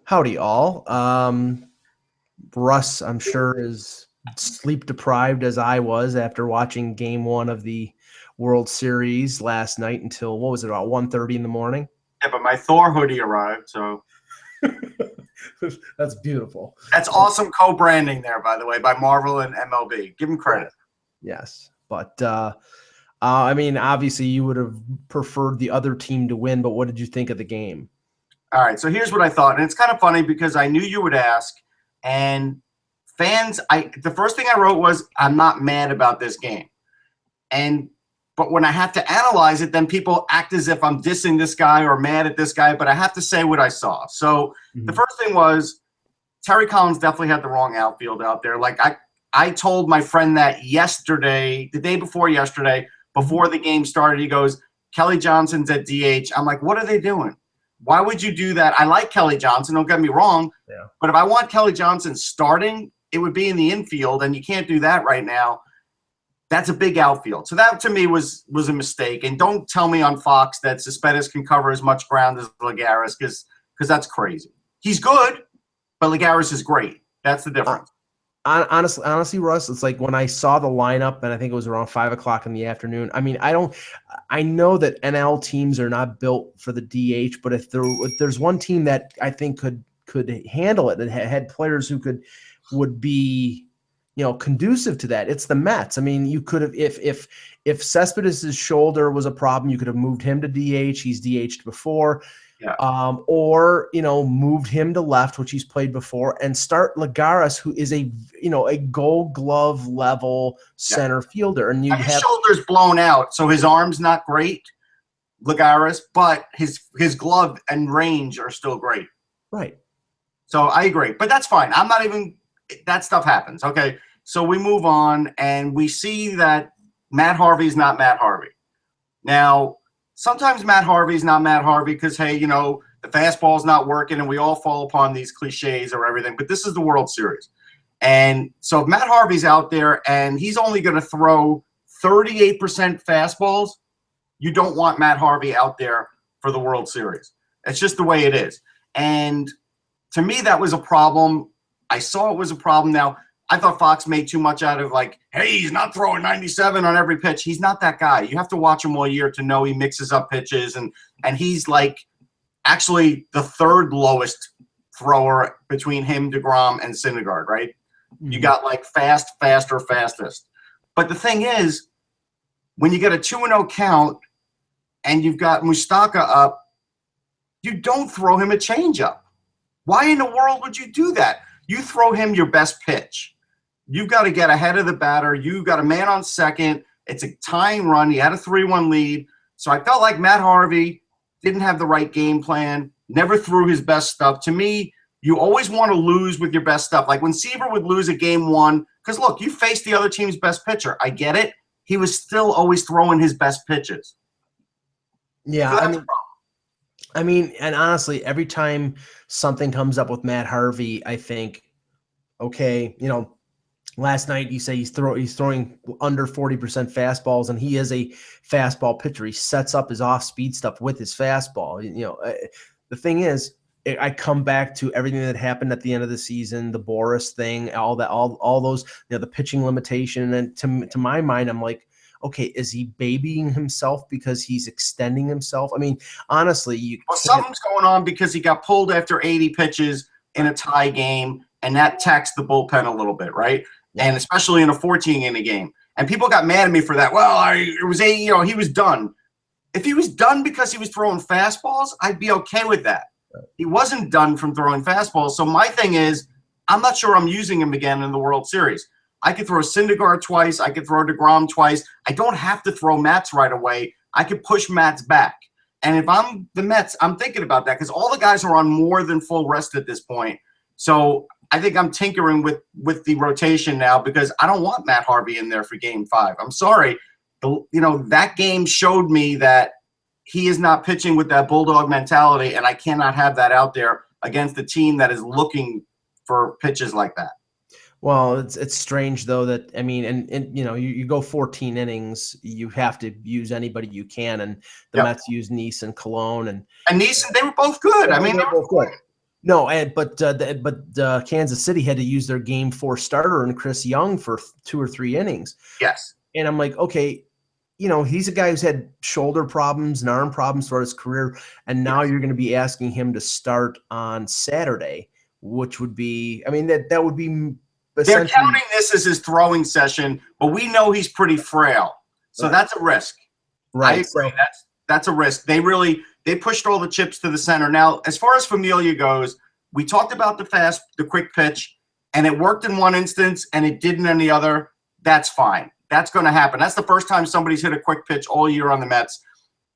Howdy, all. Russ, I'm sure, is sleep deprived as I was after watching Game 1 of the World Series last night until what was it, about 1:30 in the morning? Yeah, but my Thor hoodie arrived, so That's beautiful. that's awesome co-branding there, by the way, by Marvel and MLB. Give them credit. Yes, but I mean, obviously, you would have preferred the other team to win. But what did you think of the game? All right, so here's what I thought, and it's kind of funny because I knew you would ask, and fans, the first thing I wrote was, I'm not mad about this game. But when I have to analyze it, then people act as if I'm dissing this guy or mad at this guy, but I have to say what I saw. So the first thing was Terry Collins definitely had the wrong outfield out there. Like I told my friend that yesterday, the day before yesterday, before the game started, he goes, Kelly Johnson's at DH. I'm like, what are they doing? Why would you do that? I like Kelly Johnson, don't get me wrong. Yeah. But if I want Kelly Johnson starting, it would be in the infield, and you can't do that right now. That's a big outfield. So that, to me, was a mistake. And don't tell me on Fox that Cespedes can cover as much ground as Lagares, because that's crazy. He's good, but Lagares is great. That's the difference. Honestly, Russ, it's like when I saw the lineup, and I think it was around 5 o'clock in the afternoon. I mean, I know that NL teams are not built for the DH, but if there's one team that I think could handle it, that had players who would be, conducive to that, it's the Mets. I mean, you could have, if Cespedes' shoulder was a problem, you could have moved him to DH. He's DH'd before. Yeah. Or moved him to left, which he's played before, and start Lagares, who is a Gold Glove level center fielder, and his shoulder's blown out, so his arm's not great, Lagares, but his glove and range are still great. Right. So I agree, but that's fine. I'm not even. That stuff happens. Okay, so we move on, and we see that Matt Harvey's not Matt Harvey. Now, sometimes Matt Harvey's not Matt Harvey because, hey, the fastball's not working, and we all fall upon these cliches or everything. But this is the World Series. And so if Matt Harvey's out there and he's only going to throw 38% fastballs, you don't want Matt Harvey out there for the World Series. It's just the way it is. And to me, that was a problem. I saw it was a problem. Now, I thought Fox made too much out of like, hey, he's not throwing 97 on every pitch. He's not that guy. You have to watch him all year to know he mixes up pitches, and he's like actually the third lowest thrower between him, DeGrom, and Syndergaard, right? Mm-hmm. You got like fast, faster, fastest. But the thing is, when you get a 2-0 count and you've got Mustaka up, you don't throw him a changeup. Why in the world would you do that? You throw him your best pitch. You've got to get ahead of the batter. You've got a man on second. It's a tying run. He had a 3-1 lead. So I felt like Matt Harvey didn't have the right game plan, never threw his best stuff. To me, you always want to lose with your best stuff. Like when Seaver would lose a game 1, because, look, you faced the other team's best pitcher. I get it. He was still always throwing his best pitches. Yeah, so I mean, and honestly, every time something comes up with Matt Harvey, I think, okay, last night you say he's throwing under 40% fastballs, and he is a fastball pitcher. He sets up his off-speed stuff with his fastball. The thing is, I come back to everything that happened at the end of the season, the Boris thing, all those, the pitching limitation, and to my mind, I'm like, okay, is he babying himself because he's extending himself? I mean, honestly, something's going on because he got pulled after 80 pitches in a tie game, and that taxed the bullpen a little bit, right? Yeah. And especially in a 14-inning game. And people got mad at me for that. Well, he was done. If he was done because he was throwing fastballs, I'd be okay with that. Right. He wasn't done from throwing fastballs. So my thing is, I'm not sure I'm using him again in the World Series. I could throw Syndergaard twice. I could throw DeGrom twice. I don't have to throw Mats right away. I could push Mats back. And if I'm the Mets, I'm thinking about that because all the guys are on more than full rest at this point. So I think I'm tinkering with the rotation now because I don't want Matt Harvey in there for Game 5. I'm sorry. That game showed me that he is not pitching with that bulldog mentality, and I cannot have that out there against a team that is looking for pitches like that. Well, it's strange though that and you go 14 innings, you have to use anybody you can, and the Mets use Neese and Cologne and Neese, they were both good. I mean, they were both good. No, but Kansas City had to use their Game 4 starter and Chris Young for 2 or 3 innings. Yes. And I'm like, okay, he's a guy who's had shoulder problems and arm problems throughout his career, and now you're going to be asking him to start on Saturday, which would be, I mean, that would be they're counting this as his throwing session, but we know he's pretty frail, so that's a risk. Right. I agree. That's a risk. They pushed all the chips to the center. Now, as far as Familia goes, we talked about the quick pitch, and it worked in one instance and it didn't in the other. That's fine. That's going to happen. That's the first time somebody's hit a quick pitch all year on the Mets.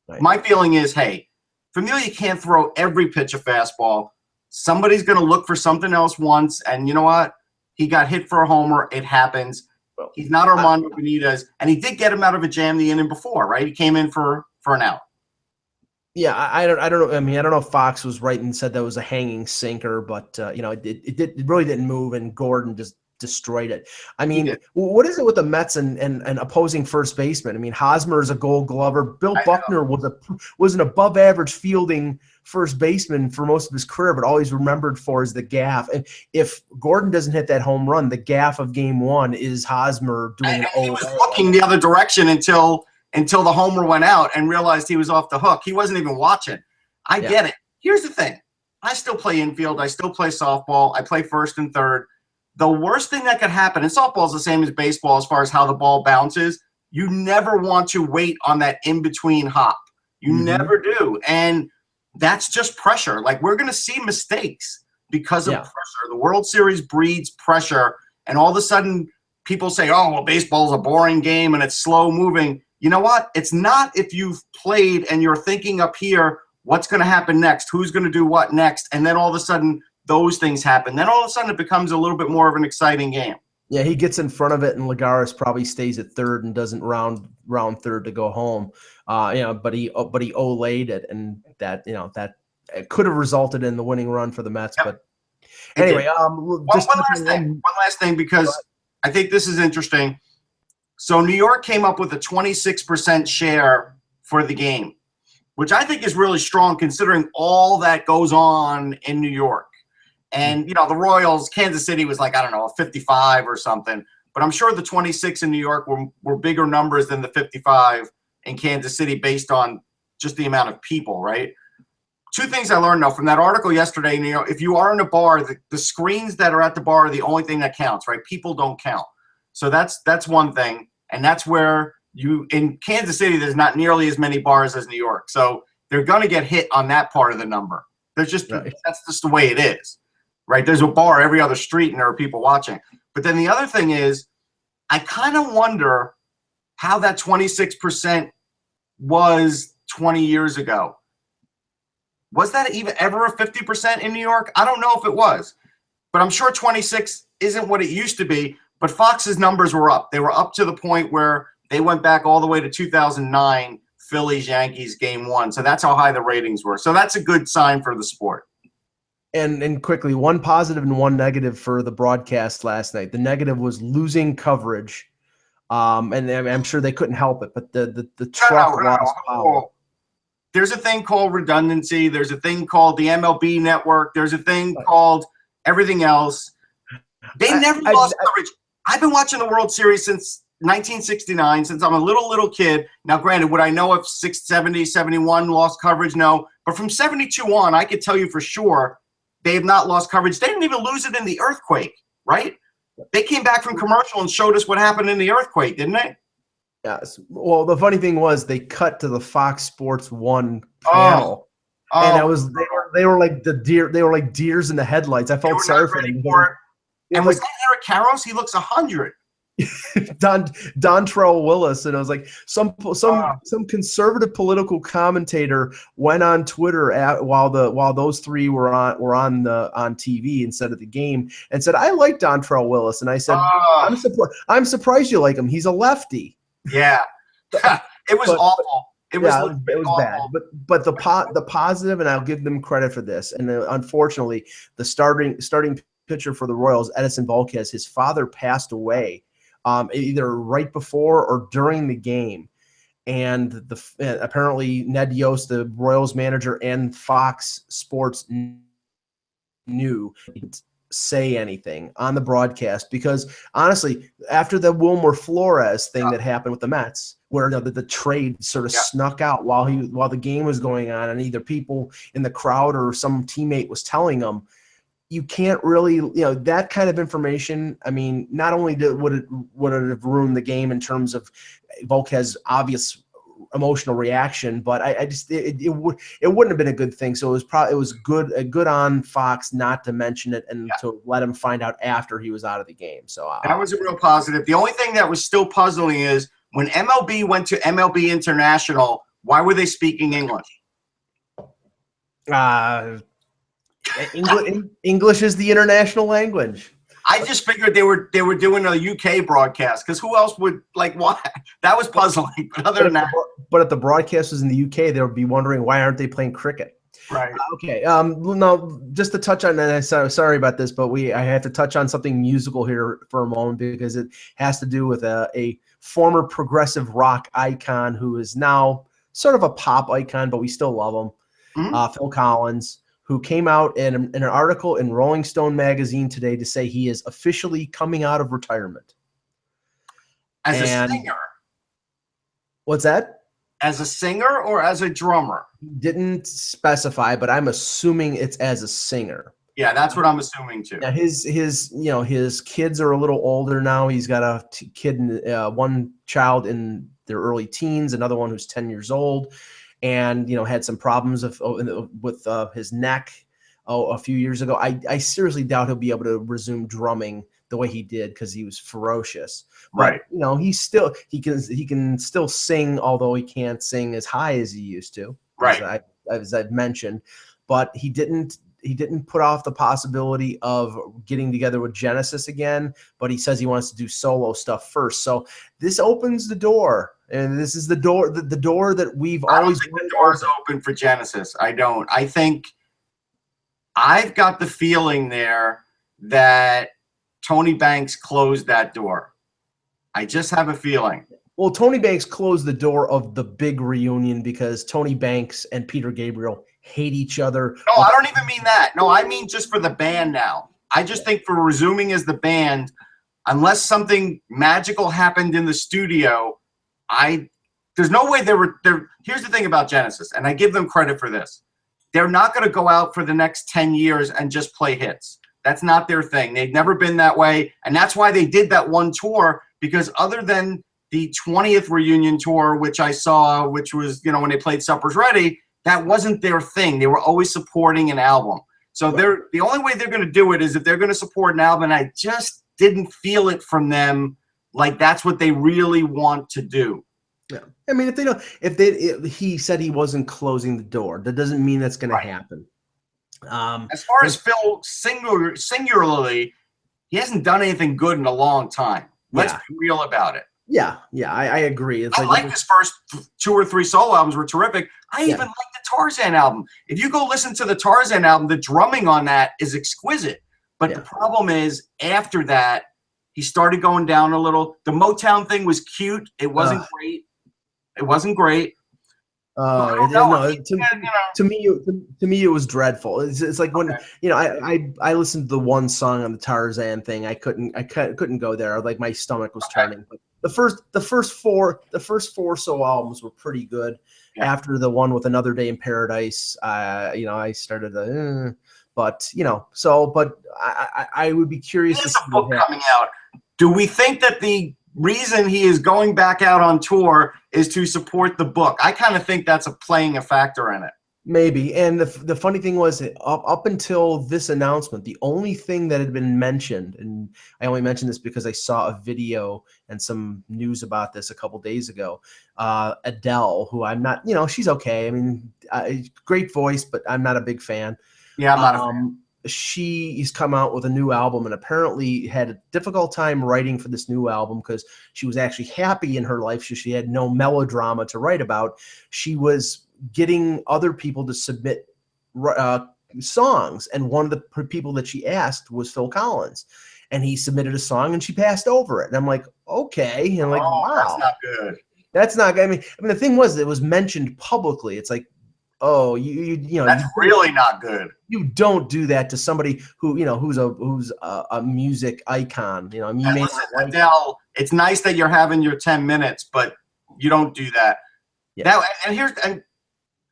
Right. My feeling is, hey, Familia can't throw every pitch a fastball. Somebody's going to look for something else once, and you know what? He got hit for a homer. It happens. He's not Armando Benitez, and he did get him out of a jam the inning before, right? He came in for an out. Yeah, I don't know. I mean, I don't know if Fox was right and said that was a hanging sinker, but it really didn't move, and Gordon just destroyed it. I mean, what is it with the Mets and opposing first baseman? I mean, Hosmer is a Gold Glover. Bill Buckner was an above average fielding first baseman for most of his career, but all he's remembered for is the gaff. And if Gordon doesn't hit that home run, the gaff of Game 1 is Hosmer doing it. He was looking the other direction until the homer went out and realized he was off the hook. He wasn't even watching. I get it. Here's the thing. I still play infield. I still play softball. I play first and third. The worst thing that could happen, and softball is the same as baseball as far as how the ball bounces, you never want to wait on that in-between hop. You never do. And that's just pressure. Like, we're going to see mistakes because of pressure. The World Series breeds pressure, and all of a sudden people say, oh, well, baseball's a boring game and it's slow moving. You know what? It's not if you've played and you're thinking up here, what's going to happen next? Who's going to do what next? And then all of a sudden those things happen. Then all of a sudden it becomes a little bit more of an exciting game. Yeah, he gets in front of it, and Lagares probably stays at third and doesn't round third to go home. But he Olayed it, and that it could have resulted in the winning run for the Mets. Yep. But anyway, one last thing, because I think this is interesting. So New York came up with a 26% share for the game, which I think is really strong considering all that goes on in New York. And, the Royals, Kansas City was like, I don't know, a 55 or something. But I'm sure the 26 in New York were bigger numbers than the 55 in Kansas City based on just the amount of people, right? Two things I learned, though, from that article yesterday. If you are in a bar, the screens that are at the bar are the only thing that counts, right? People don't count. So that's one thing. And that's where in Kansas City, there's not nearly as many bars as New York. So they're going to get hit on that part of the number. That's just the way it is. Right, there's a bar every other street, and there are people watching. But then the other thing is, I kind of wonder how that 26% was 20 years ago. Was that even ever a 50% in New York? I don't know if it was, but I'm sure 26 isn't what it used to be. But Fox's numbers were up. They were up to the point where they went back all the way to 2009 Phillies-Yankees Game 1. So that's how high the ratings were. So that's a good sign for the sport. And quickly, one positive and one negative for the broadcast last night. The negative was losing coverage, and I'm sure they couldn't help it. But the truck lost power. There's a thing called redundancy. There's a thing called the MLB network. There's a thing called everything else. They never lost coverage. I've been watching the World Series since 1969, since I'm a little kid. Now, granted, would I know if 70, 71 lost coverage? No. But from 72 on, I could tell you for sure they have not lost coverage. They didn't even lose it in the earthquake, right? They came back from commercial and showed us what happened in the earthquake, didn't they? Yes. Well, the funny thing was they cut to the Fox Sports 1 panel, and they were like the deer. They were like deers in the headlights. I felt sorry for them. And was that Eric Karros? He looks 100. Dontrell Willis, and I was like, some conservative political commentator went on Twitter while those three were on TV instead of the game, and said, I like Dontrell Willis, and I said, I'm surprised you like him. He's a lefty. Yeah, it was awful. It was bad. But the positive, and I'll give them credit for this. And unfortunately, the starting pitcher for the Royals, Edison Volquez, his father passed away. Either right before or during the game, and apparently Ned Yost, the Royals manager, and Fox Sports knew he'd say anything on the broadcast, because honestly, after the Wilmer Flores thing that happened with the Mets, where the trade sort of snuck out while the game was going on, and either people in the crowd or some teammate was telling them, you can't really, that kind of information. I mean, not only would it have ruined the game in terms of Volquez's obvious emotional reaction, but it wouldn't have been a good thing. So it was good on Fox not to mention it and to let him find out after he was out of the game. So that was a real positive. The only thing that was still puzzling is when MLB went to MLB International, why were they speaking English? English is the international language. I just figured they were doing a UK broadcast, because who else would, like, why? That was puzzling. But other than that, but if the broadcast was in the UK, they would be wondering, why aren't they playing cricket? Right. Okay. No, just to touch on, and sorry about this, but I have to touch on something musical here for a moment, because it has to do with a former progressive rock icon who is now sort of a pop icon, but we still love him. Phil Collins, who came out in an article in Rolling Stone magazine today to say he is officially coming out of retirement. As a singer? What's that? As a singer or as a drummer? Didn't specify, but I'm assuming it's as a singer. Yeah, that's what I'm assuming too. Now his kids are a little older now. He's got a kid, one child in their early teens, another one who's 10 years old. And had some problems with his neck a few years ago. I seriously doubt he'll be able to resume drumming the way he did, because he was ferocious. Right. But, he can still sing, although he can't sing as high as he used to. Right. As I've mentioned, but he didn't put off the possibility of getting together with Genesis again. But he says he wants to do solo stuff first. So this opens the door. And this is the door that we've always. I don't think the door's open for Genesis. I don't. I think I've got the feeling there that Tony Banks closed that door. I just have a feeling. Well, Tony Banks closed the door of the big reunion because Tony Banks and Peter Gabriel hate each other. No, I don't even mean that. No, I mean just for the band now. I just think for resuming as the band, unless something magical happened in the studio, there's no way here's the thing about Genesis, and I give them credit for this. They're not going to go out for the next 10 years and just play hits. That's not their thing. They've never been that way, and that's why they did that one tour, because other than the 20th reunion tour, which I saw, which was, when they played Supper's Ready, that wasn't their thing. They were always supporting an album. So the only way they're going to do it is if they're going to support an album, and I just didn't feel it from them. Like that's what they really want to do. Yeah, I mean, he said he wasn't closing the door. That doesn't mean that's going to happen. As far as Phil singularly, he hasn't done anything good in a long time. Let's be real about it. Yeah, I agree. It's I his first 2 or 3 solo albums were terrific. I even like the Tarzan album. If you go listen to the Tarzan album, the drumming on that is exquisite. But the problem is, after that, he started going down a little. The Motown thing was cute. It wasn't great. It wasn't great. To me, it was dreadful. It's like when I listened to the one song on the Tarzan thing. I couldn't go there. Like my stomach was turning. But the first four solo albums were pretty good. Yeah. After the one with Another Day in Paradise, I started to. But I would be curious. There's a book coming out. Do we think that the reason he is going back out on tour is to support the book? I kind of think that's playing a factor in it. Maybe. And the funny thing was, up until this announcement, the only thing that had been mentioned, and I only mentioned this because I saw a video and some news about this a couple days ago, Adele, who I'm not, she's okay. I mean, great voice, but I'm not a big fan. Yeah, I'm not a fan. She's come out with a new album and apparently had a difficult time writing for this new album because she was actually happy in her life. So she had no melodrama to write about. She was getting other people to submit songs. And one of the people that she asked was Phil Collins. And he submitted a song and she passed over it. And I'm like, okay. And I'm like, wow. That's not good. That's not good. I mean, the thing was, it was mentioned publicly. It's like, oh, you know, That's really not good. You don't do that to somebody who, you know, who's a music icon. You know, I mean, you may Listen, not like Adele, it's nice that you're having your 10 minutes, but you don't do that. Yeah. Now, and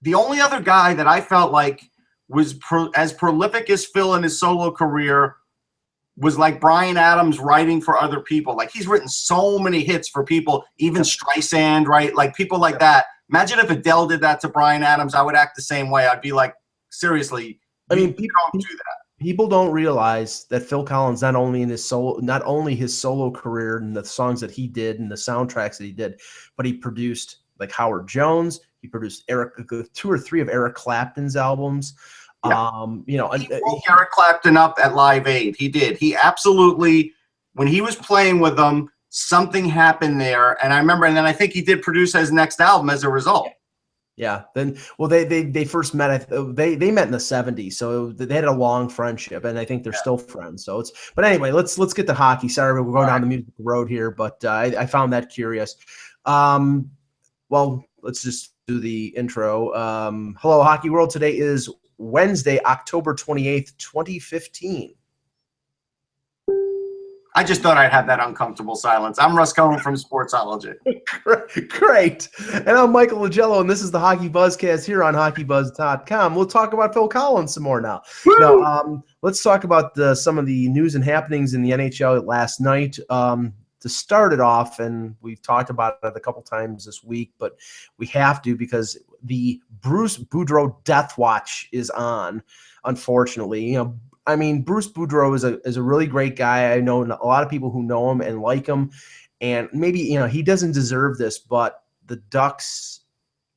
the only other guy that I felt like was as prolific as Phil in his solo career was like Bryan Adams writing for other people. Like, he's written so many hits for people, even Streisand, right? Like, people like that. Imagine if Adele did that to Bryan Adams. I would act the same way. I'd be like, seriously, I mean, you don't do that. People don't realize that Phil Collins, not only his solo career and the songs that he did and the soundtracks that he did, but he produced like Howard Jones. He produced 2 or 3 of Eric Clapton's albums. Yeah. You know, he woke Eric Clapton up at Live Aid. He did. He absolutely, when he was playing with them, something happened there. And I remember, and then I think he did produce his next album as a result. Yeah. Then, well, they first met. They met in the 70s, so they had a long friendship, and I think they're still friends. So but anyway, let's get to hockey. Sorry, we're going down the music road here, but I found that curious. Well, let's just do the intro. Hello, Hockey World. Today is Wednesday, October 28th, 2015. I just thought I'd have that uncomfortable silence. I'm Russ Cohen from Sportsology. Great. And I'm Michael Lagello, and this is the Hockey Buzzcast here on HockeyBuzz.com. We'll talk about Phil Collins some more now. Woo! Now, let's talk about some of the news and happenings in the NHL last night. To start it off, and we've talked about it a couple times this week, but we have to because the Bruce Boudreau death watch is on, unfortunately. You know, I mean, Bruce Boudreau is a really great guy. I know a lot of people who know him and like him, and maybe, you know, he doesn't deserve this, but the Ducks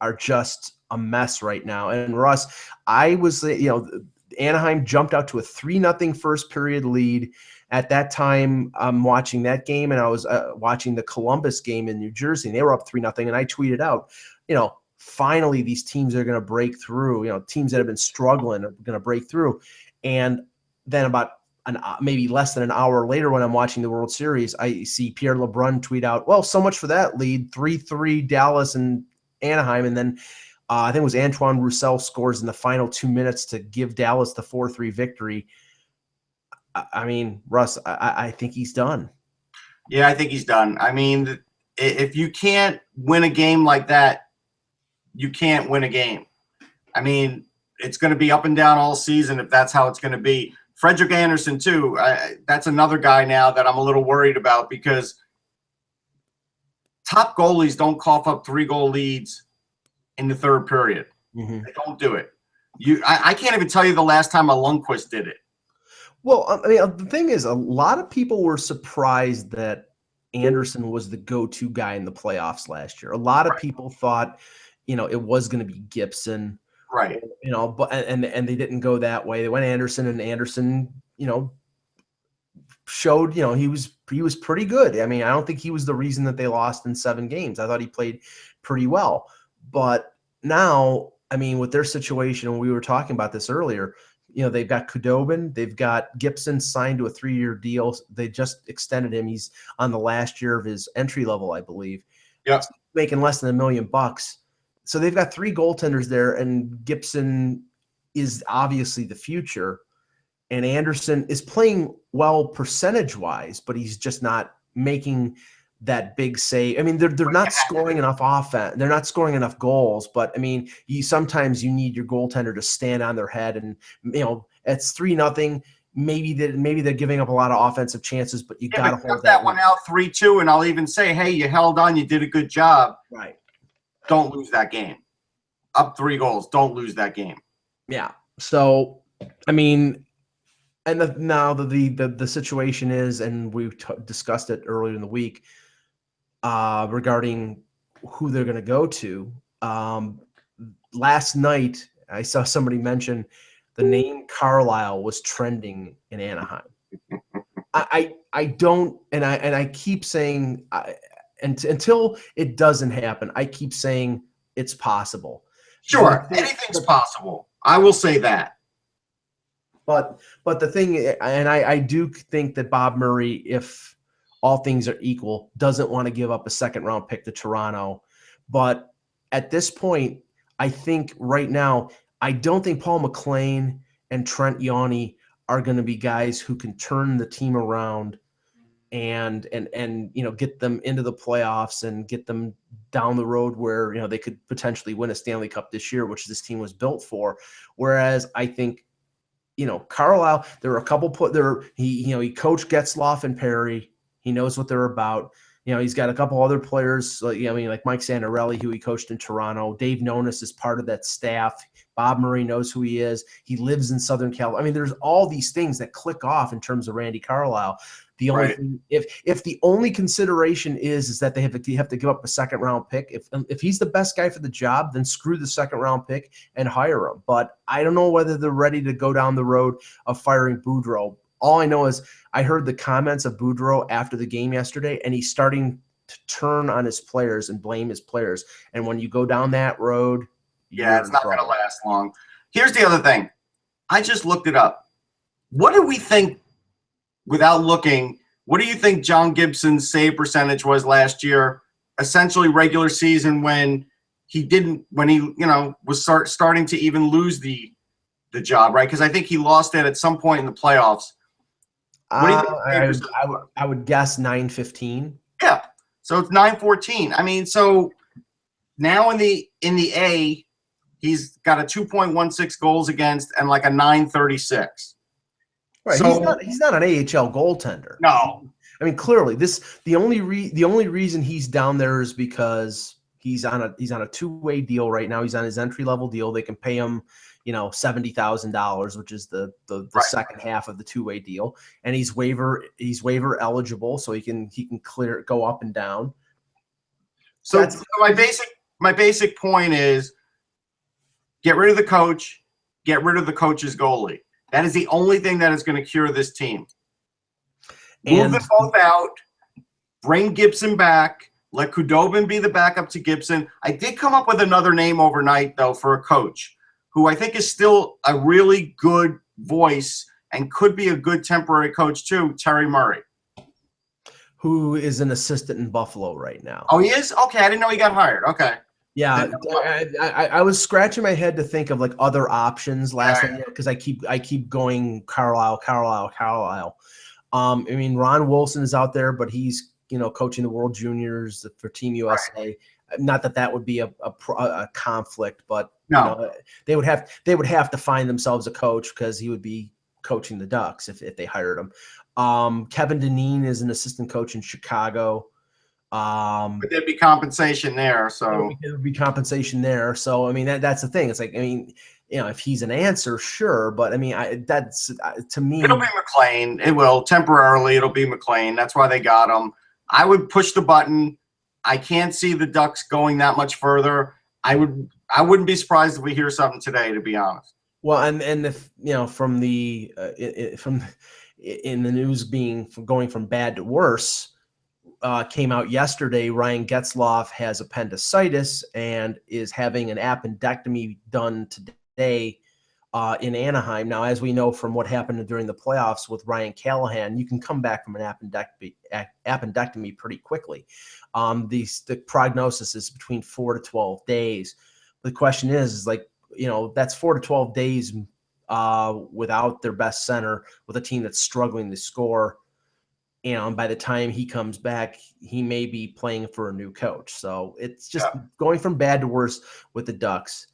are just a mess right now. And Russ, Anaheim jumped out to a 3-0 first period lead. At that time, I'm watching that game, and I was watching the Columbus game in New Jersey, and they were up 3-0, and I tweeted out, you know, finally these teams are going to break through. You know, teams that have been struggling are going to break through. And then about maybe less than an hour later, when I'm watching the World Series, I see Pierre LeBrun tweet out, well, so much for that lead, 3-3 Dallas and Anaheim. And then I think it was Antoine Roussel scores in the final 2 minutes to give Dallas the 4-3 victory. I mean, Russ, I think he's done. Yeah, I think he's done. I mean, if you can't win a game like that, you can't win a game. I mean, it's going to be up and down all season if that's how it's going to be. Frederik Andersen, too, that's another guy now that I'm a little worried about because top goalies don't cough up 3-goal leads in the third period. Mm-hmm. They don't do it. I can't even tell you the last time a Lundqvist did it. Well, I mean, the thing is, a lot of people were surprised that Anderson was the go-to guy in the playoffs last year. A lot of people thought, you know, it was going to be Gibson, right? You know, but and they didn't go that way. They went Anderson, and Anderson, you know, showed, you know, he was pretty good. I mean, I don't think he was the reason that they lost in 7 games. I thought he played pretty well. But now, I mean, with their situation, we were talking about this earlier. You know, they've got Khudobin, they've got Gibson signed to a 3-year deal. They just extended him. He's on the last year of his entry level, I believe. Yeah, making less than $1 million. So they've got 3 goaltenders there, and Gibson is obviously the future. And Anderson is playing well percentage-wise, but he's just not making that big save. I mean, they're not scoring enough offense. They're not scoring enough goals. But I mean, sometimes you need your goaltender to stand on their head, and you know, it's 3-0. Maybe they're giving up a lot of offensive chances, but you got to hold that one out 3-2, and I'll even say, hey, you held on, you did a good job. Right. Don't lose that game. Up 3 goals. Don't lose that game. Yeah. So, I mean. And now the situation is, and we discussed it earlier in the week, regarding who they're going to go to. Last night, I saw somebody mention the name Carlisle was trending in Anaheim. I don't, and I keep saying, until it doesn't happen, I keep saying it's possible. Sure, anything's possible. I will say that. But the thing, and I do think that Bob Murray, if all things are equal, doesn't want to give up a 2nd-round pick to Toronto. But at this point, I think right now, I don't think Paul McLean and Trent Yawney are going to be guys who can turn the team around and get them into the playoffs and get them down the road where they could potentially win a Stanley Cup this year, which this team was built for. Whereas I think Carlisle, there were a couple he coached Getzlaf and Perry. He knows what they're about. He's got a couple other players, like Mike Santorelli, who he coached in Toronto. Dave Nonis is part of that staff. Bob Murray knows who he is. He lives in Southern California. There's all these things that click off in terms of Randy Carlisle. The only thing, if the only consideration is that they have to give up a second round pick, if he's the best guy for the job, then screw the second round pick and hire him. But I don't know whether they're ready to go down the road of firing Boudreau. All I know is I heard the comments of Boudreau after the game yesterday, and he's starting to turn on his players and blame his players. And when you go down that road, it's not going to last long. Here's the other thing. I just looked it up. What do we think, without looking, what do you think John Gibson's save percentage was last year, essentially regular season, when he was starting to even lose the job, right? Because I think he lost it at some point in the playoffs. What do you think? I would guess 9-15. Yeah. So it's 9-14. So now in the A, he's got a 2.16 goals against and like a 9.36. Right. So, he's not an AHL goaltender. No. Clearly the only reason he's down there is because he's on a two-way deal right now. He's on his entry-level deal. They can pay him $70,000, which is the second half of the two-way deal, and he's waiver eligible, so he can go up and down. So my basic point is, get rid of the coach, get rid of the coach's goalie. That is the only thing that is going to cure this team. Move them both out, bring Gibson back, let Khudobin be the backup to Gibson. I did come up with another name overnight, though, for a coach who I think is still a really good voice and could be a good temporary coach too, Terry Murray. Who is an assistant in Buffalo right now. Oh, he is? Okay, I didn't know he got hired. Okay. Yeah, I was scratching my head to think of like other options last night because I keep going Carlisle. Ron Wilson is out there, but he's coaching the World Juniors for Team USA. Right. Not that would be a conflict, but no, they would have to find themselves a coach because he would be coaching the Ducks if they hired him. Kevin Dineen is an assistant coach in Chicago. But there'd be compensation there, so there'd be compensation there. So that's the thing. It's like if he's an answer, sure, but that's to me. It'll be McLean. It will temporarily. It'll be McLean. That's why they got him. I would push the button. I can't see the Ducks going that much further. I wouldn't be surprised if we hear something today, to be honest. Well, and if from the in the news going from bad to worse. Came out yesterday, Ryan Getzlaf has appendicitis and is having an appendectomy done today in Anaheim. Now, as we know from what happened during the playoffs with Ryan Callahan, you can come back from an appendectomy pretty quickly. The prognosis is between 4 to 12 days. The question is that's 4 to 12 days without their best center, with a team that's struggling to score. And by the time he comes back, he may be playing for a new coach. So it's just going from bad to worse with the Ducks.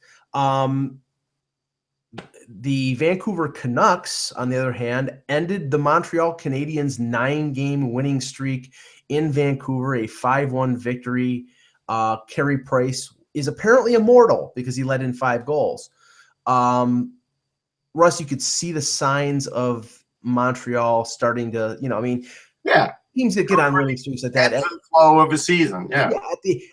The Vancouver Canucks, on the other hand, ended the Montreal Canadiens' 9-game winning streak in Vancouver, a 5-1 victory. Carey Price is apparently immortal because he let in 5 goals. Russ, you could see the signs of Montreal starting to, teams that get on winning streaks like that. That's the flow of a season. Yeah.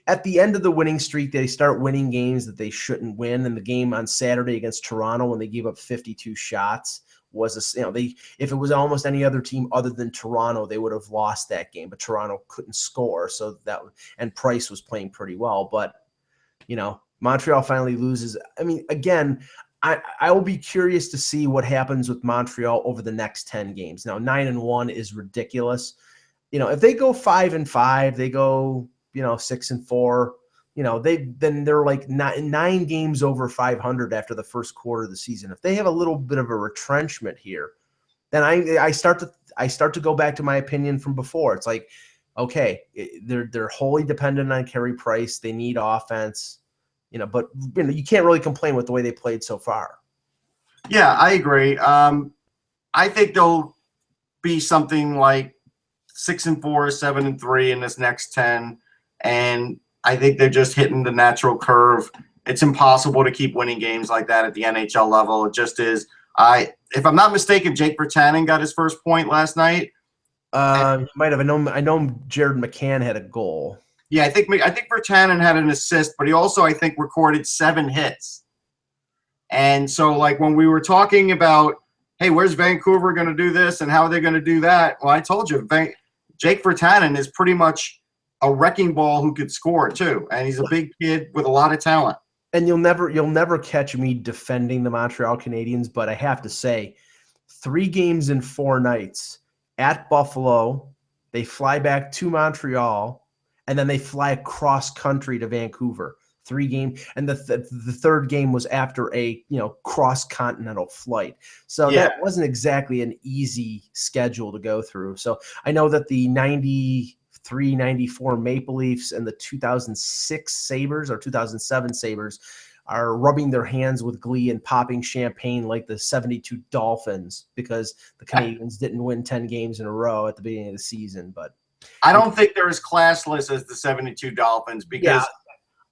At the end of the winning streak, they start winning games that they shouldn't win. And the game on Saturday against Toronto, when they gave up 52 shots, was if it was almost any other team other than Toronto, they would have lost that game. But Toronto couldn't score, and Price was playing pretty well. But Montreal finally loses. Again, I will be curious to see what happens with Montreal over the next 10 games. Now, 9-1 is ridiculous. If they go 5-5, they go 6-4. they're like nine games over 500 after the first quarter of the season. If they have a little bit of a retrenchment here, then I start to go back to my opinion from before. It's like, okay, they're wholly dependent on Carey Price. They need offense, but you can't really complain with the way they played so far. Yeah, I agree. I think they'll be something like 6-4, 7-3 in this next 10, and I think they're just hitting the natural curve. It's impossible to keep winning games like that at the NHL level. It just is. If I'm not mistaken, Jake Virtanen got his first point last night. Might have. I know Jared McCann had a goal. Yeah, I think Virtanen had an assist, but he also, I think, recorded 7 hits. And so, like, when we were talking about, hey, where's Vancouver going to do this and how are they going to do that? Well, I told you, Jake Virtanen is pretty much a wrecking ball who could score too, and he's a big kid with a lot of talent. And you'll never catch me defending the Montreal Canadiens, but I have to say, 3 games in 4 nights at Buffalo, they fly back to Montreal, and then they fly across country to Vancouver. 3 games, and the third game was after a cross-continental flight. So that wasn't exactly an easy schedule to go through. So I know that the 93-94 Maple Leafs and the 2006 Sabres or 2007 Sabres are rubbing their hands with glee and popping champagne like the 72 Dolphins because the Canadians didn't win 10 games in a row at the beginning of the season. But I don't think they're as classless as the 72 Dolphins because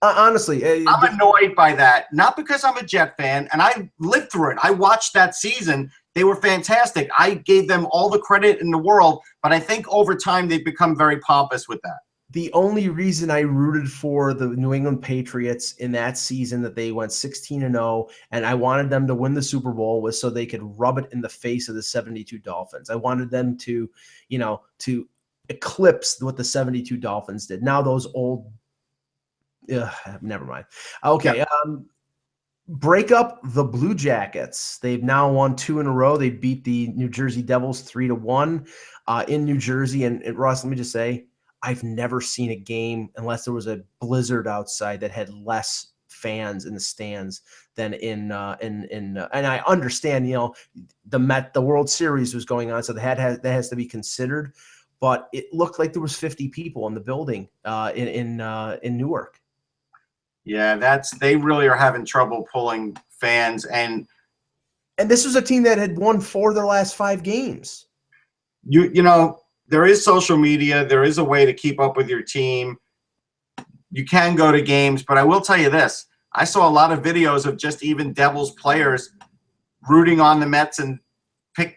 honestly, I'm annoyed by that. Not because I'm a Jet fan, and I lived through it. I watched that season. They were fantastic. I gave them all the credit in the world, but I think over time they've become very pompous with that. The only reason I rooted for the New England Patriots in that season that they went 16-0 and I wanted them to win the Super Bowl was so they could rub it in the face of the 72 Dolphins. I wanted them to eclipse what the 72 Dolphins did. Now those old never mind. Okay. Yeah. Break up the Blue Jackets. They've now won 2 in a row. They beat the New Jersey Devils 3-1 in New Jersey. And Ross, let me just say, I've never seen a game unless there was a blizzard outside that had less fans in the stands than and I understand, the World Series was going on, so that has to be considered. But it looked like there was 50 people in the building in Newark. Yeah, they really are having trouble pulling fans, and this was a team that had won 4 of their last 5 games. There is social media. There is a way to keep up with your team. You can go to games, but I will tell you this: I saw a lot of videos of just even Devils players rooting on the Mets and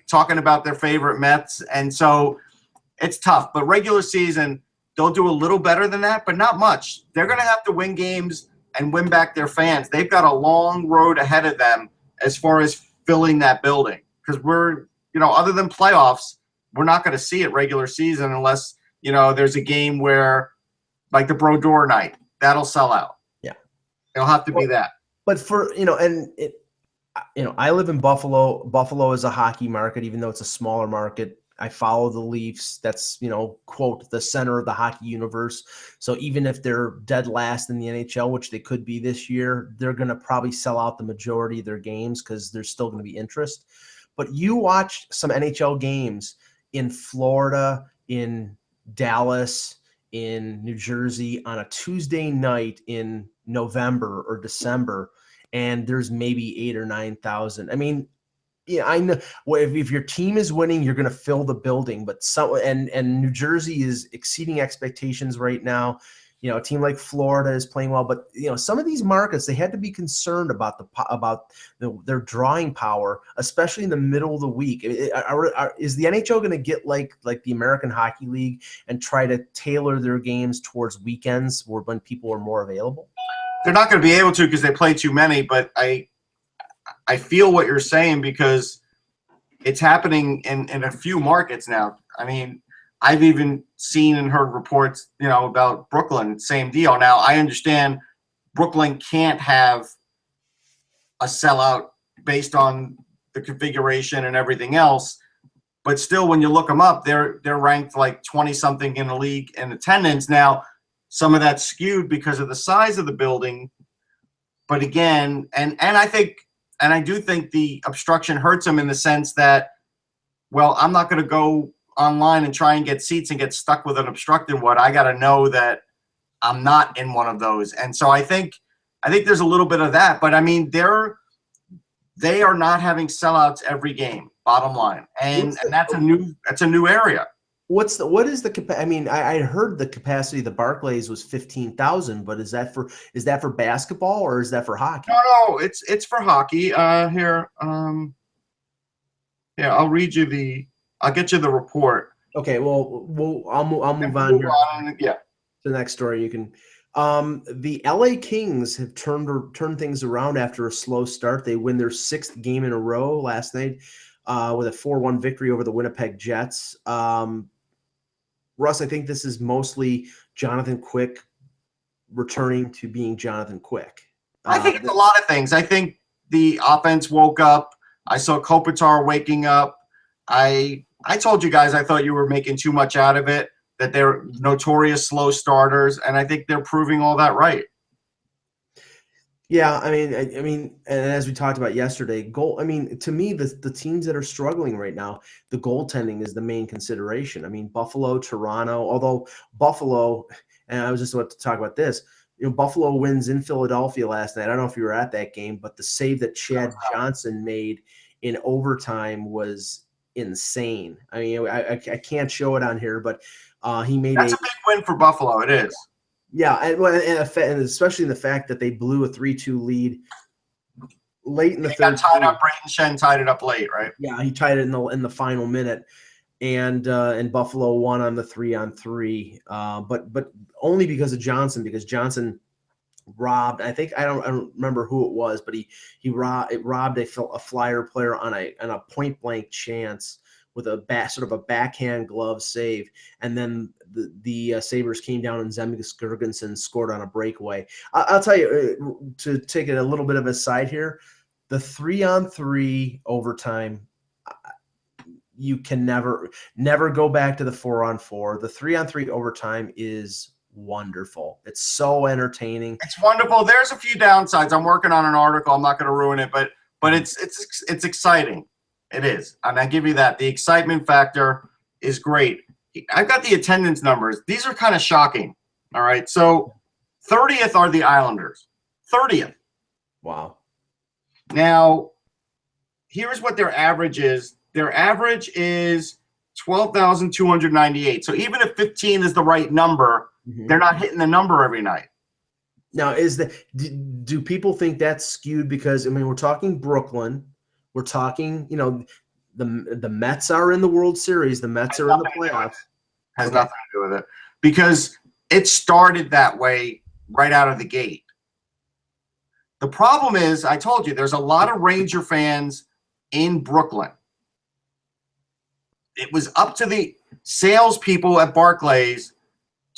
talking about their favorite Mets, and so it's tough. But regular season, they'll do a little better than that, but not much. They're going to have to win games and win back their fans. They've got a long road ahead of them as far as filling that building. Because other than playoffs, we're not going to see it regular season unless, there's a game where, like the Brodeur night, that'll sell out. Yeah. It'll have to be that. But I live in Buffalo. Buffalo is a hockey market, even though it's a smaller market. I follow the Leafs. That's, quote, the center of the hockey universe. So even if they're dead last in the NHL, which they could be this year, they're going to probably sell out the majority of their games because there's still going to be interest. But you watch some NHL games in Florida, in Dallas, in New Jersey on a Tuesday night in November or December, and there's maybe 8,000 or 9,000. I mean, yeah, I know. Well, if your team is winning, you're going to fill the building. But and New Jersey is exceeding expectations right now. A team like Florida is playing well, but some of these markets, they had to be concerned about their drawing power, especially in the middle of the week. Is the NHL going to get like the American Hockey League and try to tailor their games towards weekends when people are more available? They're not going to be able to because they play too many, but I feel what you're saying because it's happening in a few markets now. I mean, I've even seen and heard reports, about Brooklyn, same deal. Now, I understand Brooklyn can't have a sellout based on the configuration and everything else, but still, when you look them up, they're ranked like 20-something in the league in attendance. Now, some of that skewed because of the size of the building. But again, and I do think the obstruction hurts them in the sense that, well, I'm not going to go online and try and get seats and get stuck with an obstructed one. I got to know that I'm not in one of those. And so I think there's a little bit of that, but I mean, they are not having sellouts every game, bottom line. And that's a new area. What is the capacity? I mean, I heard the capacity of the Barclays was 15,000, but is that for basketball or is that for hockey? No, it's for hockey. Here, I'll read you I'll get you the report. Okay, well, I'll move on here. Yeah. To the next story. You can. The LA Kings have turned things around after a slow start. They win their 6th game in a row last night with a 4-1 victory over the Winnipeg Jets. Russ, I think this is mostly Jonathan Quick returning to being Jonathan Quick. I think it's a lot of things. I think the offense woke up. I saw Kopitar waking up. I told you guys I thought you were making too much out of it, that they're notorious slow starters, and I think they're proving all that right. Yeah, I mean, and as we talked about yesterday, to me, the teams that are struggling right now, the goaltending is the main consideration. I mean, Buffalo, Toronto, although Buffalo, and I was just about to talk about this, Buffalo wins in Philadelphia last night. I don't know if you were at that game, but the save that Chad Johnson made in overtime was insane. I mean, I can't show it on here, but he made That's a big win for Buffalo. It is. Yeah, and especially in the fact that they blew a 3-2 lead late in the third. Got tied up. Brayden Schenn tied it up late, right? Yeah, he tied it in the final minute, and Buffalo won on the 3-on-3, but only because of Johnson, because Johnson robbed. I don't remember who it was, but he robbed a Flyer player on a point blank chance with a backhand glove save, and then the Sabres came down and Zemgus Girgensson scored on a breakaway. I'll tell you, to take it a little bit of a side here, the 3-on-3 overtime, you can never go back to the 4-on-4. The 3-on-3 overtime is wonderful. It's so entertaining. It's wonderful. There's a few downsides. I'm working on an article. I'm not going to ruin it, but it's exciting. It is. And I give you that. The excitement factor is great. I've got the attendance numbers. These are kind of shocking. All right. So 30th are the Islanders. 30th. Wow. Now, here's what their average is. Their average is 12,298. So even if 15 is the right number, they're not hitting the number every night. Now, do people think that's skewed? Because, I mean, we're talking Brooklyn. We're talking, the Mets are in the World Series. The Mets are in the playoffs. Has nothing to do with it. Because it started that way right out of the gate. The problem is, I told you, there's a lot of Ranger fans in Brooklyn. It was up to the salespeople at Barclays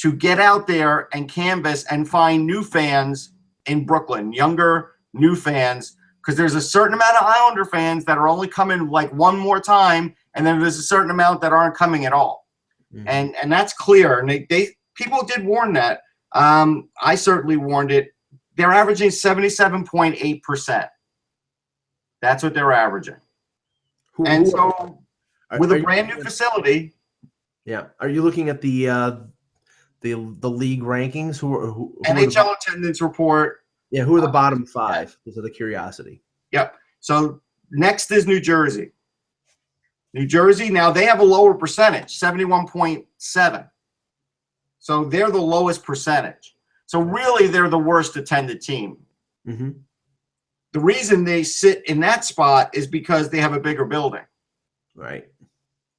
to get out there and canvass and find new fans in Brooklyn, younger, new fans, because there's a certain amount of Islander fans that are only coming like one more time, and then there's a certain amount that aren't coming at all. And that's clear. And people did warn that. I certainly warned it. They're averaging 77.8%. That's what they're averaging. So with a brand new facility. Yeah. Are you looking at the league rankings? Who NHL attendance report. Yeah, who are the bottom 5? Because of the curiosity. Yep. So next is New Jersey. New Jersey, now they have a lower percentage, 71.7. So they're the lowest percentage. So really, they're the worst attended team. Mm-hmm. The reason they sit in that spot is because they have a bigger building. Right.